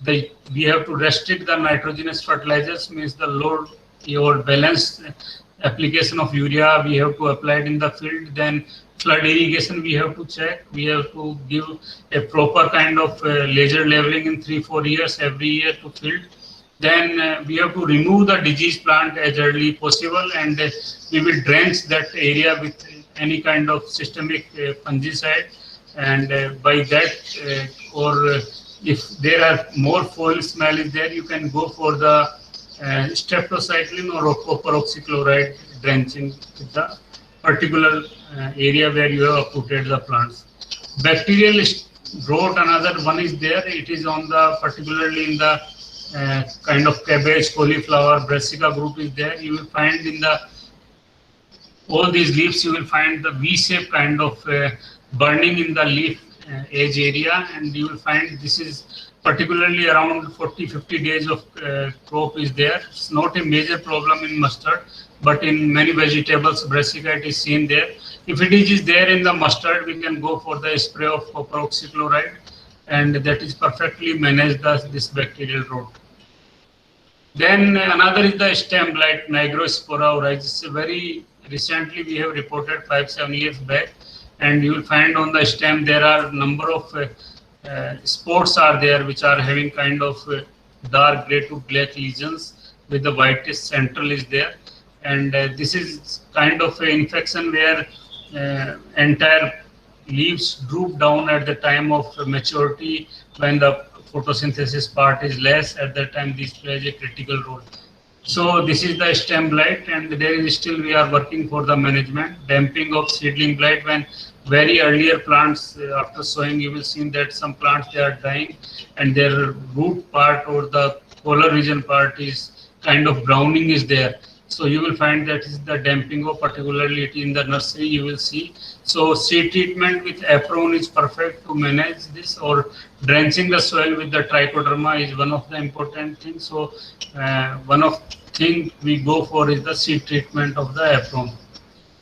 we have to restrict the nitrogenous fertilizers, means the load or balanced application of urea we have to apply it in the field. Then flood irrigation we have to check. We have to give a proper kind of laser leveling in 3-4 years every year to field. Then we have to remove the disease plant as early possible, and we will drench that area with any kind of systemic fungicide. And by that, or if there are more foul smell is there, you can go for the streptocycline or copper oxychloride drenching with the particular area where you have uprooted the plants. Bacterial rot, another one is there. It is on the particularly in the kind of cabbage, cauliflower, brassica group is there. You will find in the all these leaves, you will find the V-shape kind of burning in the leaf edge area, and you will find this is particularly around 40-50 days of crop is there. It's not a major problem in mustard, but in many vegetables, brassica, it is seen there. If it is there in the mustard, we can go for the spray of copper oxychloride, and that is perfectly managed this bacterial rot. Then another is the stem blight, Nigrospora oryz. It's very recently we have reported 5-7 years back, and you will find on the stem there are number of spots are there which are having kind of dark gray to black lesions with the whitish central is there, and this is kind of an infection where entire leaves droop down at the time of maturity. When the photosynthesis part is less, at that time this plays a critical role. So this is the stem blight, and there is still we are working for the management. Damping of seedling blight, when very earlier plants after sowing, you will see that some plants they are dying and their root part or the collar region part is kind of browning is there. So you will find that is the damping of, particularly in the nursery you will see. So seed treatment with Apron is perfect to manage this, or drenching the soil with the trichoderma is one of the important things. So one of thing we go for is the seed treatment of the Apron.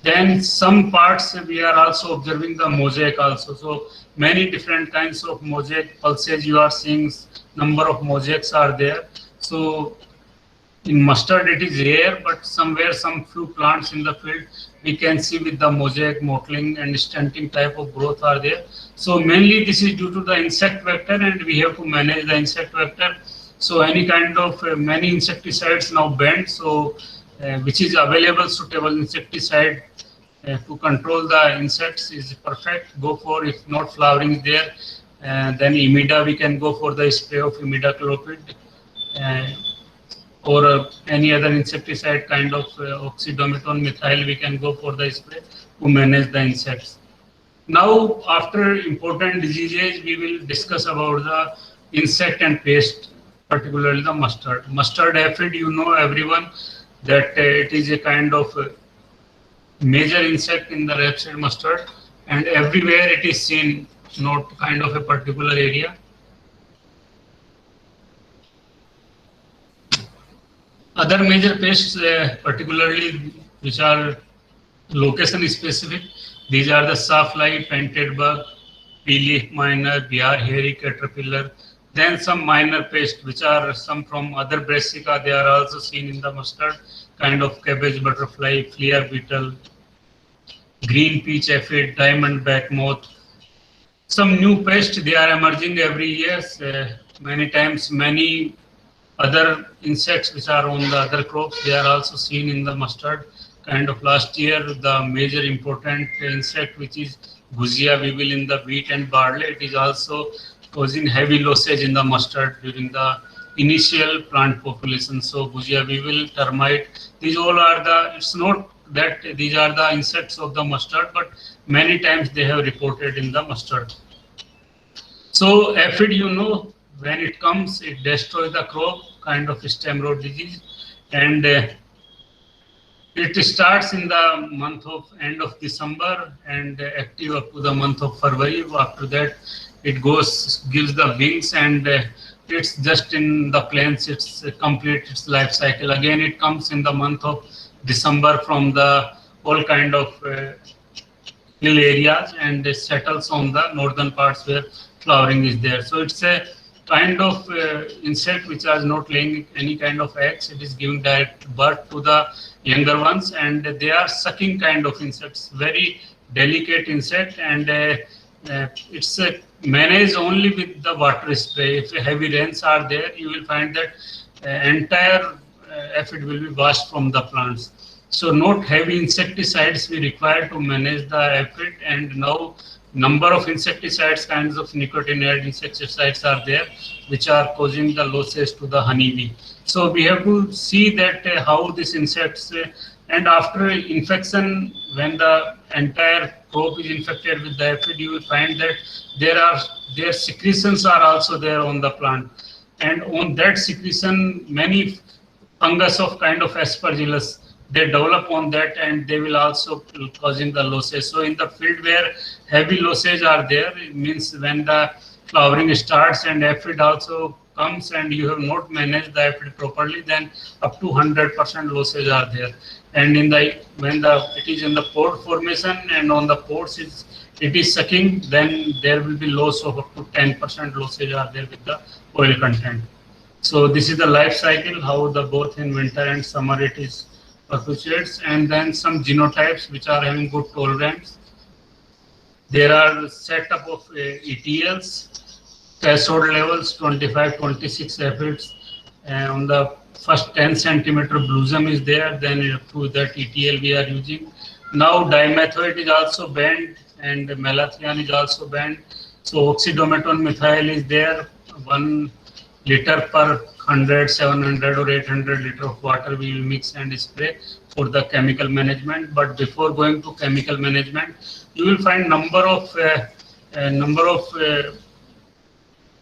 Then some parts we are also observing the mosaic also. So many different kinds of mosaic pulses you are seeing, number of mosaics are there. So in mustard it is rare, but somewhere some few plants in the field we can see with the mosaic mottling and stunting type of growth are there. So mainly this is due to the insect vector, and we have to manage the insect vector. So any kind of many insecticides now banned, so which is available suitable insecticide to control the insects is perfect. Go for, if not flowering is there, then Imida we can go for the spray of imidacloprid. or any other insecticide kind of oxydometon methyl, we can go for the spray to manage the insects. Now, after important diseases, we will discuss about the insect and pest, particularly the mustard. Mustard aphid, you know everyone that it is a kind of major insect in the rapeseed mustard, and everywhere it is seen, not kind of a particular area. Other major pests, particularly which are location specific, these are the sawfly, painted bug, pea leaf miner, Bihar hairy caterpillar. Then some minor pests which are some from other brassica, they are also seen in the mustard, kind of cabbage butterfly, flea beetle, green peach aphid, diamond back moth. Some new pests, they are emerging every year. Many times, many other insects which are on the other crops, they are also seen in the mustard. Kind of last year, the major important insect which is Guzia weevil in the wheat and barley, it is also causing heavy lossage in the mustard during the initial plant population. So Guzia weevil, termite, these all are the, it's not that these are the insects of the mustard, but many times they have reported in the mustard. So aphid, you know, when it comes, it destroys the crop, kind of stem rot disease, and it starts in the month of end of December and active up to the month of February. After that, it goes, gives the wings, and it's just in the plants, it's complete its life cycle. Again, it comes in the month of December from the all kind of hill areas, and settles on the northern parts where flowering is there. So it's a kind of insect which is not laying any kind of eggs. It is giving direct birth to the younger ones, and they are sucking kind of insects, very delicate insect, and it's managed only with the water spray. If heavy rains are there, you will find that entire aphid will be washed from the plants. So not heavy insecticides we require to manage the aphid, and now number of insecticides, kinds of nicotinamide insecticides are there, which are causing the losses to the honeybee. So we have to see that how these insects, and after infection, when the entire crop is infected with the aphid, you will find that their secretions are also there on the plant, and on that secretion, many fungus of kind of aspergillus, they develop on that, and they will also causing the losses. So in the field where heavy losses are there, it means when the flowering starts and aphid also comes and you have not managed the aphid properly, then up to 100% losses are there. And in the when it is in the pore formation and on the pores it is sucking, then there will be loss of up to 10% losses are there with the oil content. So this is the life cycle, how the both in winter and summer it is perpetuates. And then some genotypes which are having good tolerance. There are setup of ETLs, threshold levels 25, 26 aphids, and on the first 10 centimeter bluesum is there, then through that ETL we are using. Now dimethoate is also banned and malathion is also banned. So oxydometon methyl is there, 1 liter per 100, 700 or 800 liter of water we will mix and spray for the chemical management. But before going to chemical management, you will find number of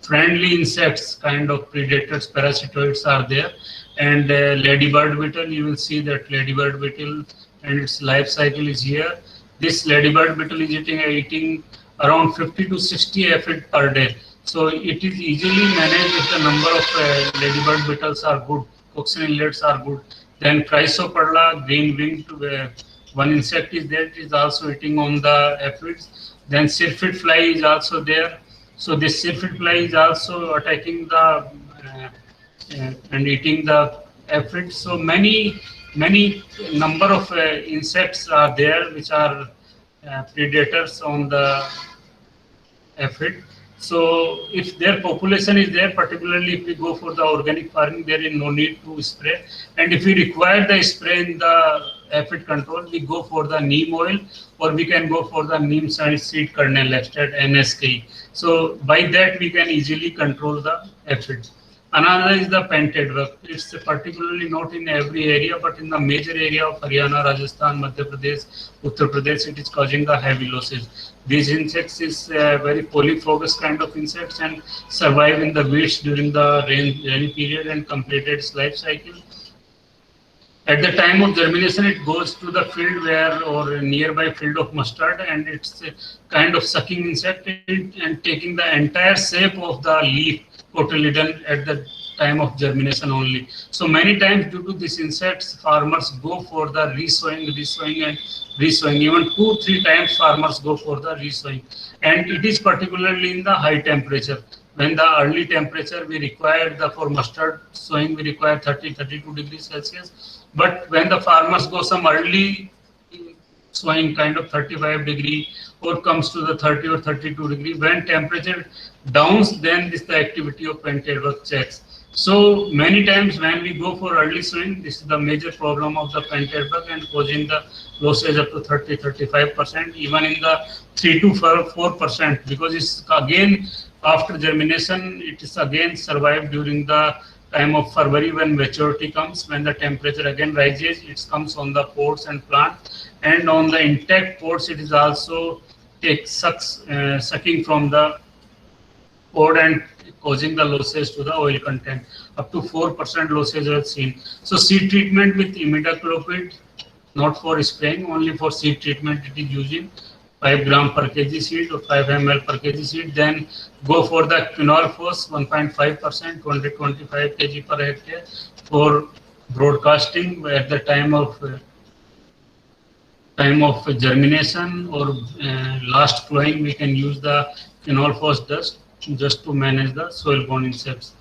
friendly insects, kind of predators, parasitoids are there. And ladybird beetle, you will see that ladybird beetle and its life cycle is here. This ladybird beetle is eating around 50 to 60 aphid per day. So it is easily managed if the number of ladybird beetles are good, coxswain inlets are good. Then Chrysoperla, green winged, one insect is there, it is also eating on the aphids. Then syrphid fly is also there. So this syrphid fly is also attacking the and eating the aphids. So many number of insects are there which are predators on the aphid. So if their population is there, particularly if we go for the organic farming, there is no need to spray. And if we require the spray in the aphid control, we go for the neem oil, or we can go for the neem seed kernel extract, NSK. So by that we can easily control the aphid. Another is the painted work. It's particularly not in every area, but in the major area of Haryana, Rajasthan, Madhya Pradesh, Uttar Pradesh, it is causing the heavy losses. These insects is very polyphagous kind of insects and survive in the weeds during the rainy period and completed its life cycle. At the time of germination, it goes to the field where or nearby field of mustard, and it's a kind of sucking insect and taking the entire shape of the leaf cotyledon at the time of germination only. So many times due to these insects, farmers go for the resowing. Even 2-3 times farmers go for the resowing. And it is particularly in the high temperature. When the early temperature we require for mustard sowing, we require 30-32 degrees Celsius. But when the farmers go some early sowing kind of 35 degree or comes to the 30 or 32 degree, when temperature downs, then this the activity of painted work checks. So many times when we go for early sowing, this is the major problem of the painted work and causing the losses up to 30-35%, even in the 3 to 4%, because it's again after germination, it is again survived during the time of February when maturity comes, when the temperature again rises, it comes on the pods and plant, and on the intact pods it is also sucking from the pod and causing the losses to the oil content. Up to 4% losses are seen. So seed treatment with imidacloprid, not for spraying, only for seed treatment it is using 5 gram per kg seed or 5 ml per kg seed. Then go for the quinolphos 1.5%, 20-25 kg per hectare for broadcasting at the time of germination or last flowing. We can use the quinolphos dust just to manage the soil-borne insects.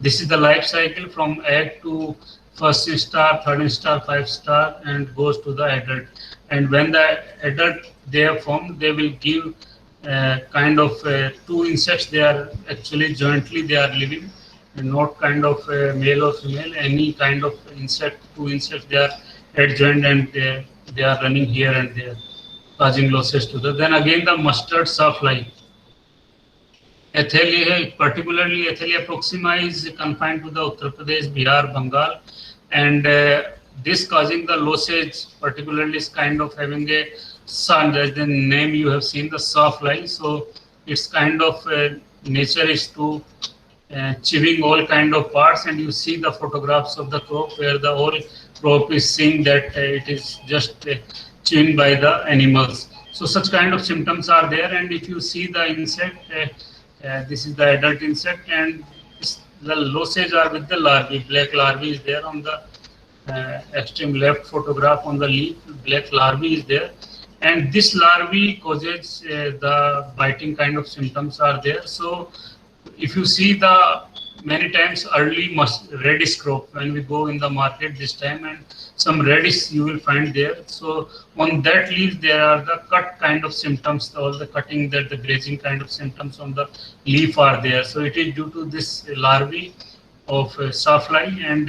This is the life cycle from egg to first instar, third instar, 5 star, and goes to the adult. And when the adult they are formed, they will give kind of 2 insects. They are actually jointly they are living, and not kind of male or female. Any kind of insect, 2 insects they are adjoined and they are running here and there, causing losses to the. Then again the mustard sawfly. Athelia, particularly Athelia proxima, is confined to the Uttar Pradesh, Bihar, Bengal, and this causing the losses, particularly is kind of having a sun, as the name you have seen, the sawfly. So its kind of nature is to chewing all kind of parts, and you see the photographs of the crop where the whole crop is seeing that it is just chewing by the animals. So such kind of symptoms are there, and if you see the insect, this is the adult insect, and the losses are with the larvae. Black larvae is there on the extreme left photograph on the leaf. Black larvae is there, and this larvae causes the biting kind of symptoms are there. So if you see the many times early reddish crop when we go in the market this time, and some reddish you will find there. So on that leaf there are the cut kind of symptoms, all the cutting, that the grazing kind of symptoms on the leaf are there. So it is due to this larvae of sawfly, and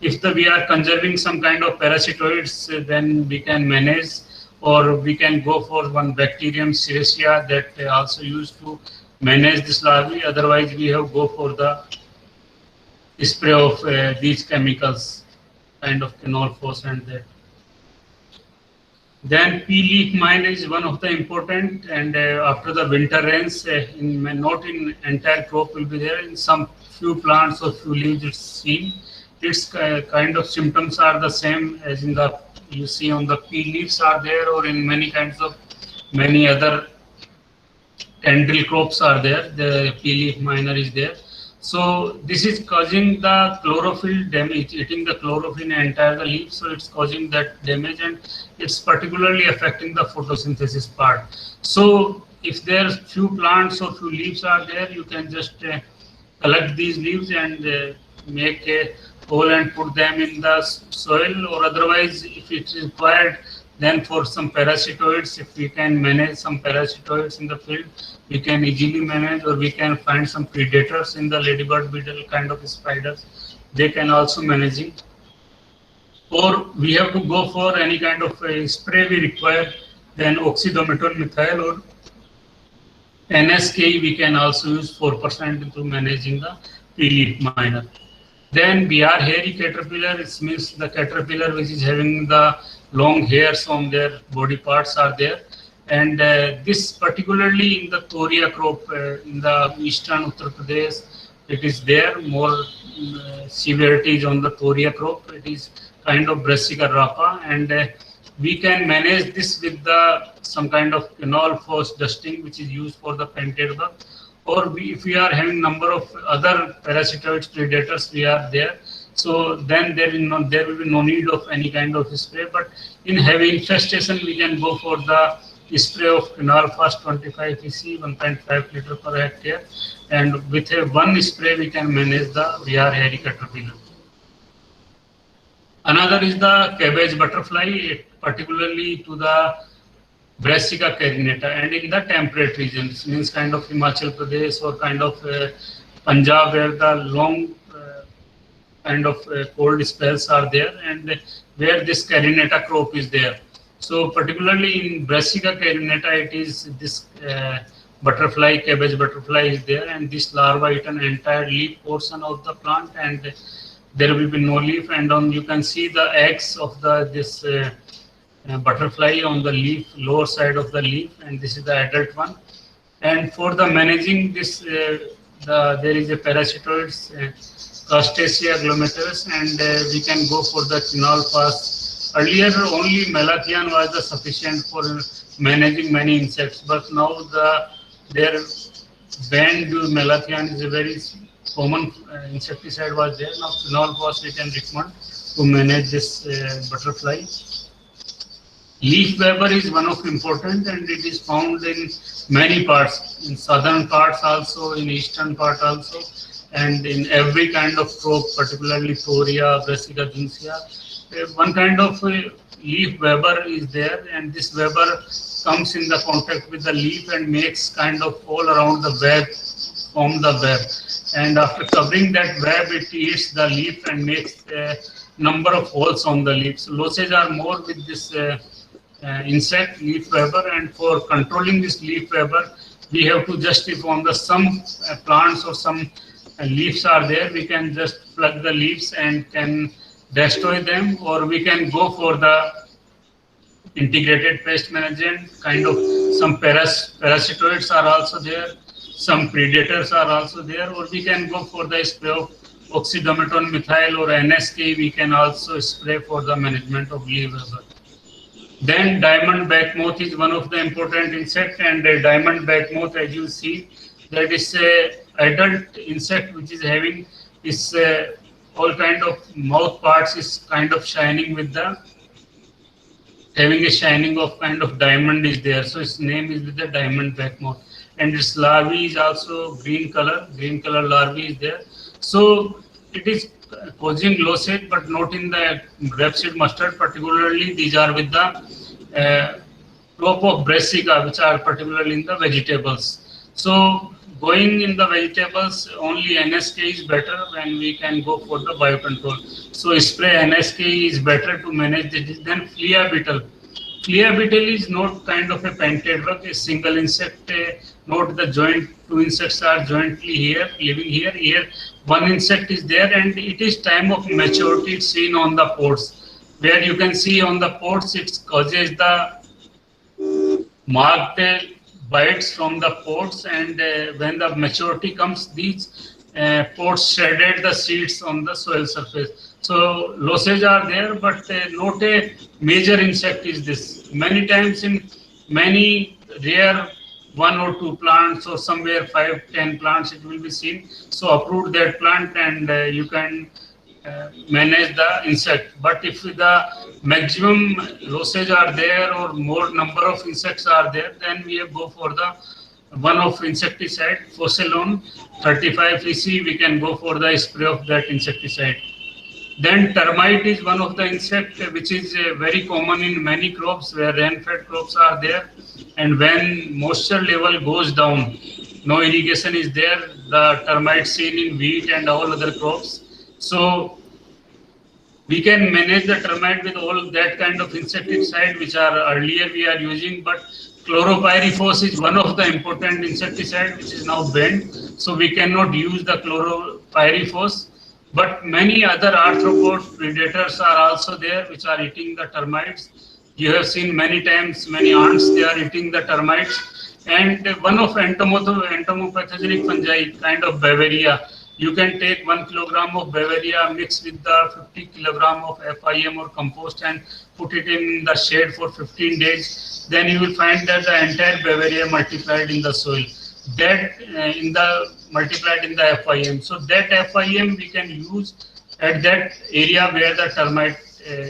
if we are conserving some kind of parasitoids, then we can manage, or we can go for one bacterium serratia that also used to manage this larvae. Otherwise we have go for the spray of these chemicals, kind of quinolphos and that. Then pea leaf mine is one of the important, and after the winter rains, not in entire crop will be there, in some few plants or few leaves it's seen. Its kind of symptoms are the same as in the you see on the pea leaves are there, or in many kinds of many other tendril crops are there. The pea leaf miner is there. So this is causing the chlorophyll damage, eating the chlorophyll in entire leaf. So it's causing that damage, and it's particularly affecting the photosynthesis part. So if there's few plants or few leaves are there, you can just collect these leaves and make a hole and put them in the soil, or otherwise if it is required, then for some parasitoids, if we can manage some parasitoids in the field, we can easily manage, or we can find some predators in the ladybird beetle kind of spiders, they can also managing. Or we have to go for any kind of spray we require, then oxydomethyl methyl or NSK we can also use 4% into managing the pea leaf miner. Then Bihar hairy caterpillar, it means the caterpillar which is having the long hairs on their body parts are there. And this particularly in the Thoria crop in the eastern Uttar Pradesh, it is there. More severity is on the Thoria crop. It is kind of Brassica rapa, and we can manage this with some kind of phenol force dusting which is used for the painted bug. Or if we are having number of other parasitoids predators, we are there. So then there will be no need of any kind of spray. But in heavy infestation, we can go for the spray of phenol fast 25 EC, 1.5 liter per hectare, and with one spray we can manage the Bihar hairy caterpillar. Another is the cabbage butterfly, particularly to the Brassica carinata, and in the temperate regions, means kind of Himachal Pradesh or kind of Punjab, where the long kind of cold spells are there, and where this carinata crop is there. So particularly in Brassica carinata, it is this butterfly, cabbage butterfly is there, and this larva eat an entire leaf portion of the plant, and there will be no leaf. And you can see the eggs of this butterfly on the leaf, lower side of the leaf, and this is the adult one. And for the managing this, there is a parasitoids, Castacea glometerus, and we can go for the phenol fast. Earlier, only malathion was the sufficient for managing many insects, but now their banned malathion is a very common insecticide was there. Now phenol fast we can recommend to manage this butterfly. Leaf weber is one of important, and it is found in many parts, in southern parts also, in eastern part also, and in every kind of crop, particularly Thoria, Brassica ginsea. One kind of leaf weber is there, and this weber comes in the contact with the leaf and makes kind of all around the web, form the web. And after covering that web, it eats the leaf and makes a number of holes on the leaf. So loces are more with this insect leaf weber, and for controlling this leaf weber, we have to just, if on the some plants or some leaves are there, we can just pluck the leaves and can destroy them, or we can go for the integrated pest management, kind of some parasitoids are also there, some predators are also there, or we can go for the spray of oxydometon methyl or NSK, we can also spray for the management of leaf weber. Then diamond back moth is one of the important insect, and diamond back moth, as you see, that is a adult insect which is having is all kind of mouth parts is kind of shining with the having a shining of kind of diamond is there. So its name is the diamond back moth, and its larvae is also green color larvae is there. So it is causing losage, but not in the rapeseed mustard. Particularly, these are with the crop of Brassica, which are particularly in the vegetables. So going in the vegetables, only NSK is better when we can go for the biocontrol. So spray NSK is better to manage this. Then flea beetle. Flea beetle is not kind of a painted bug, a single insect, not the joint, two insects are jointly here, living here. Here one insect is there, and it is time of maturity, it's seen on the pods, where you can see on the pods it causes the marked bites from the pods, and when the maturity comes, these pods shredded the seeds on the soil surface. So losses are there, but not a major insect is this. Many times in many rare 1 or 2 plants, or somewhere 5-10 plants it will be seen. So uproot that plant and you can manage the insect. But if the maximum losses are there or more number of insects are there, then we go for the one of insecticide, Focalon 35 EC, we can go for the spray of that insecticide. Then termite is one of the insect which is very common in many crops where rain-fed crops are there, and when moisture level goes down, no irrigation is there, the termite seen in wheat and all other crops. So we can manage the termite with all that kind of insecticide which are earlier we are using, but chloropyrifos is one of the important insecticide which is now banned. So we cannot use the pyrifos, but many other arthropod predators are also there which are eating the termites. You have seen many times, many ants, they are eating the termites. And one of entomopathogenic fungi, kind of Bavaria, you can take 1 kilogram of Bavaria, mix with the 50 kilogram of FIM or compost and put it in the shade for 15 days. Then you will find that the entire Bavaria multiplied in the soil. That multiplied in the FIM. So that FIM we can use at that area where the termite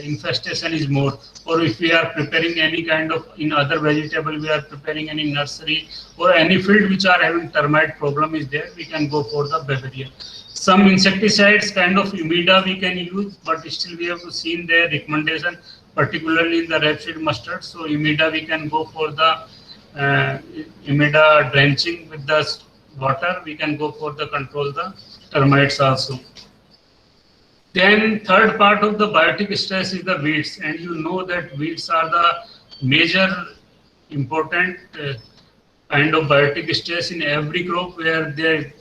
infestation is more. Or if we are preparing any kind of, in other vegetable, we are preparing any nursery or any field which are having termite problem is there, we can go for the Bavaria. Some insecticides kind of Umida we can use, but still we have to see their recommendation, particularly in the rapeseed mustard. So Umida we can go for the Umida drenching with the water. We can go for the control the termites also. Then third part of the biotic stress is the weeds, and you know that weeds are the major important kind of biotic stress in every crop where they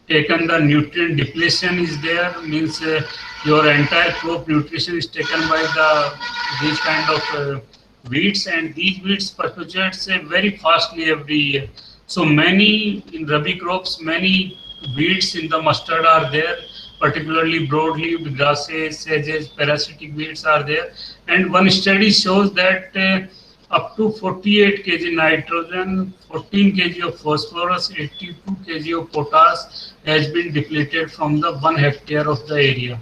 taken the nutrient depletion is there, means your entire crop nutrition is taken by these kind of weeds, and these weeds perpetuate very fastly every year. So many in Rabi crops, many weeds in the mustard are there, particularly broadleaf grasses, sedges, parasitic weeds are there. And one study shows that up to 48 kg nitrogen, 14 kg of phosphorus, 82 kg of potash has been depleted from the 1 hectare of the area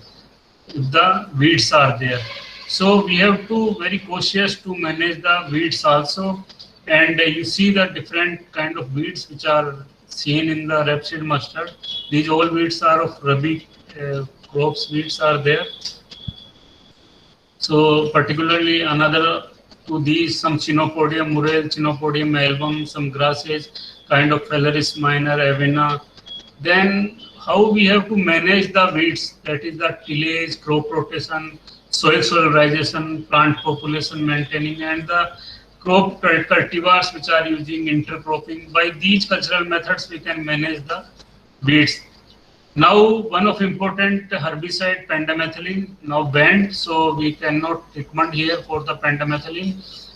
if the weeds are there. So we have to very cautious to manage the weeds also. And you see the different kind of weeds which are seen in the rapeseed mustard. These all weeds are of Rabi crops, weeds are there. So particularly another to these, some Chenopodium murale, Chenopodium album, some grasses, kind of Phalaris minor, Avena. Then how we have to manage the weeds, that is the tillage, crop rotation, soil solarization, plant population maintaining, and the crop cultivars which are using intercropping. By these cultural methods we can manage the weeds. Now one of important herbicide, pendimethalin, now banned, so we cannot recommend here for the pendimethalin.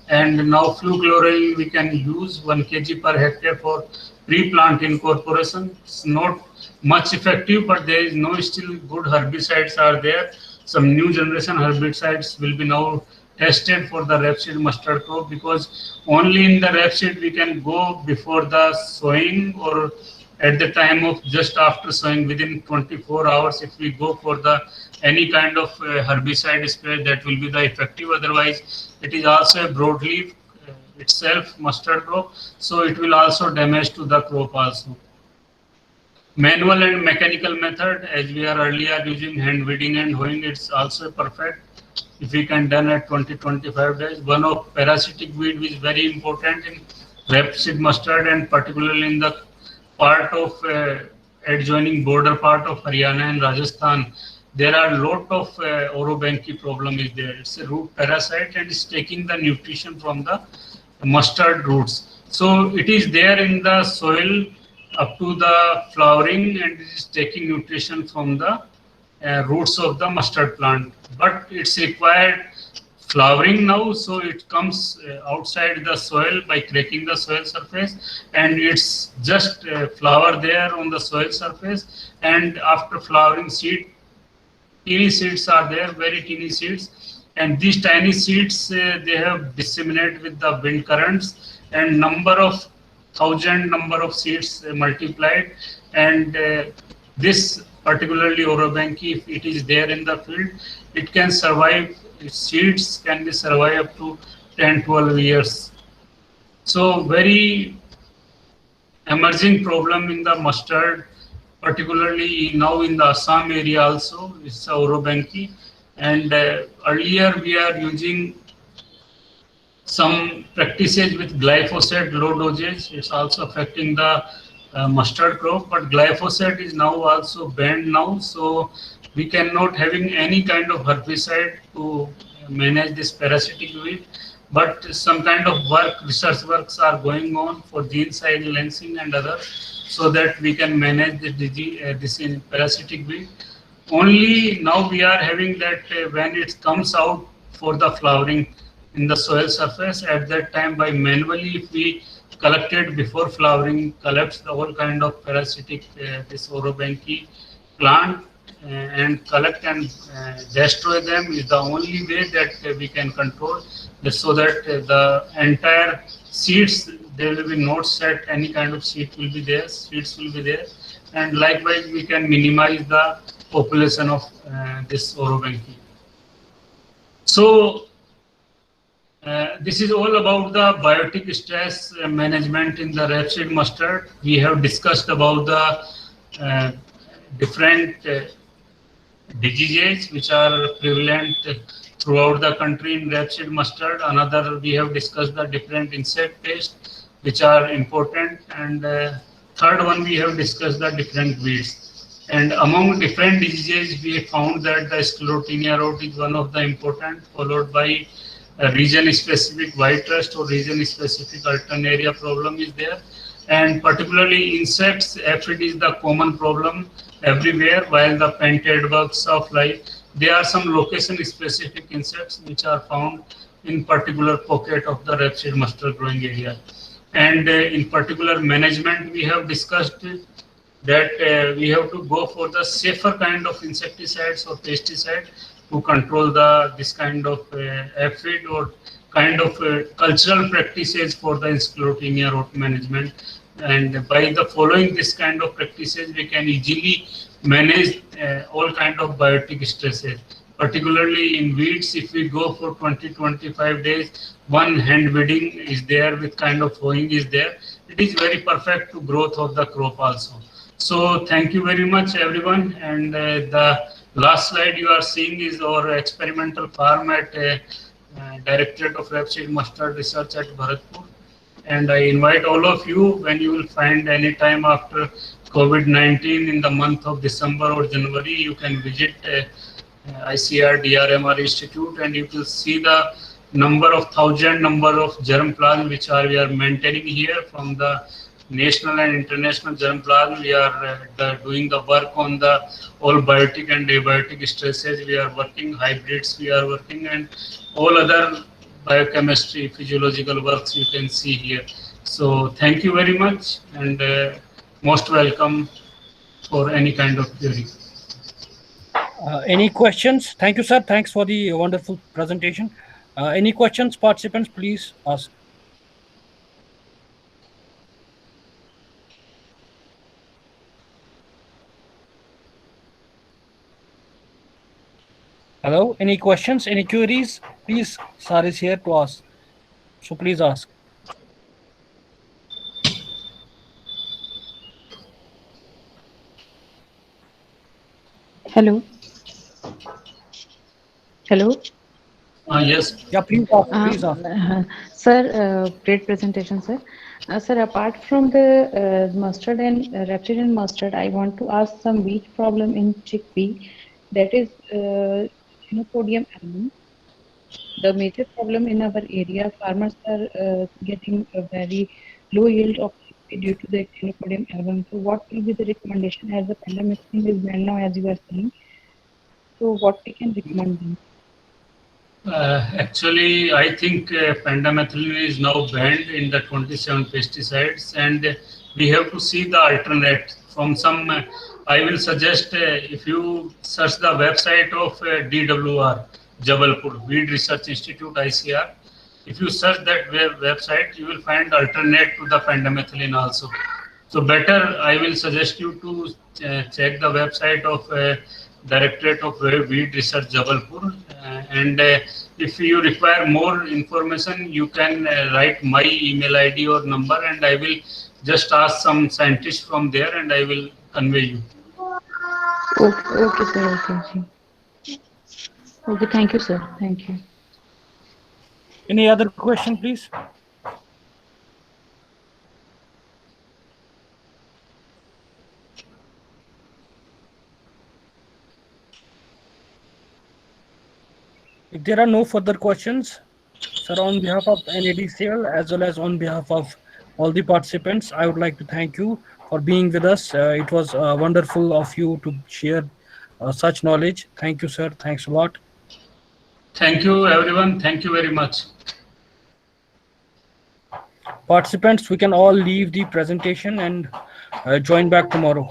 And now fluchloride we can use 1 kg per hectare for pre-plant incorporation. It's not much effective, but there is no still good herbicides are there. Some new generation herbicides will be now tested for the rapeseed mustard crop, because only in the rapeseed we can go before the sowing or at the time of just after sowing within 24 hours. If we go for the any kind of herbicide spray, that will be the effective. Otherwise it is also a broadleaf itself mustard crop, so it will also damage to the crop also. Manual and mechanical method, as we are earlier using hand weeding and hoeing, it's also perfect if we can done at 20-25 days. One of parasitic weed is very important in rapeseed mustard, and particularly in the part of adjoining border part of Haryana and Rajasthan. There are a lot of Orobanki problem is there. It's a root parasite and it's taking the nutrition from the mustard roots. So it is there in the soil up to the flowering, and it is taking nutrition from the roots of the mustard plant. But it's required flowering now, so it comes outside the soil by cracking the soil surface, and it's just flower there on the soil surface. And after flowering, teeny seeds are there, very teeny seeds, and these tiny seeds they have disseminated with the wind currents, and number of seeds multiplied. And this particularly Orobanki, if it is there in the field, it can survive. Its seeds can be survive up to 10-12 years. So very emerging problem in the mustard, particularly now in the Assam area also, it's Orobanki. And earlier we are using some practices with glyphosate low dosage. It's also affecting the mustard crop, but glyphosate is now also banned now, so we cannot having any kind of herbicide to manage this parasitic weed. But some kind of research works are going on for gene silencing and others. so that we can manage the this in parasitic weed. Only now we are having that when it comes out for the flowering in the soil surface, at that time by manually, if we collect it before flowering, collects the whole kind of parasitic this Orobanche plant and collect and destroy them is the only way that we can control this, so that the entire seeds, there will be no set any kind of seed will be there, seeds will be there, and likewise we can minimize the population of this Orobanche. So this is all about the biotic stress management in the rapeseed mustard. We have discussed about the different diseases which are prevalent throughout the country in rapeseed mustard. Another, we have discussed the different insect pests which are important, and third one, we have discussed the different weeds. And among different diseases, we found that the Sclerotinia rot is one of the important, followed by region-specific white rust or region-specific alternaria problem is there. And particularly insects, aphid is the common problem everywhere, while the painted bugs, sawfly, there are some location-specific insects which are found in particular pocket of the rapeseed mustard growing area. And in particular management, we have discussed that we have to go for the safer kind of insecticides or pesticide to control this kind of aphid or kind of cultural practices for the Sclerotinia rot management. And by the following this kind of practices, we can easily manage all kind of biotic stresses. Particularly in weeds, if we go for 20-25 days, one hand weeding is there with kind of hoeing is there. It is very perfect to growth of the crop also. So thank you very much everyone. And the last slide you are seeing is our experimental farm at Directorate of Rapeseed Mustard Research at Bharatpur. And I invite all of you, when you will find any time after COVID-19 in the month of December or January, you can visit ICR DRMR Institute, and you will see the number of number of germplasm which we are maintaining here from the national and international germplasm. We are doing the work on the all biotic and abiotic stresses. We are working hybrids. We are working and all other biochemistry, physiological works you can see here. So thank you very much, and most welcome for any kind of query. Any questions? Thank you, sir. Thanks for the wonderful presentation. Any questions, participants, please ask. Hello, any questions, any queries? Please, sir is here to ask. So please ask. Hello. Hello. Yes. Yeah, please ask. Please ask. Sir, great presentation, sir. Sir, apart from the mustard and rapeseed and mustard, I want to ask some weed problem in chickpea. That is Chenopodium album. The major problem in our area, farmers are getting a very low yield of chickpea due to the Chenopodium album. So, what will be the recommendation, as the pandemic thing is banned now, as you are saying? So, what we can recommend them? Actually, I think pendimethalin is now banned in the 27 pesticides, and we have to see the alternate from some. I will suggest if you search the website of DWR, Jabalpur, Weed Research Institute, ICR. If you search that website, you will find alternate to the pendimethalin also. So better, I will suggest you to check the website of Directorate of Weed Research, Jabalpur. And if you require more information, you can write my email ID or number, and I will just ask some scientists from there, and I will convey you. Okay, sir. Okay. Okay, thank you, sir. Thank you. Any other question, please? If there are no further questions, sir, on behalf of NADCL as well as on behalf of all the participants. I would like to thank you for being with us. It was wonderful of you to share such knowledge. Thank you, sir. Thanks a lot. Thank you, everyone. Thank you very much. Participants, we can all leave the presentation and join back tomorrow.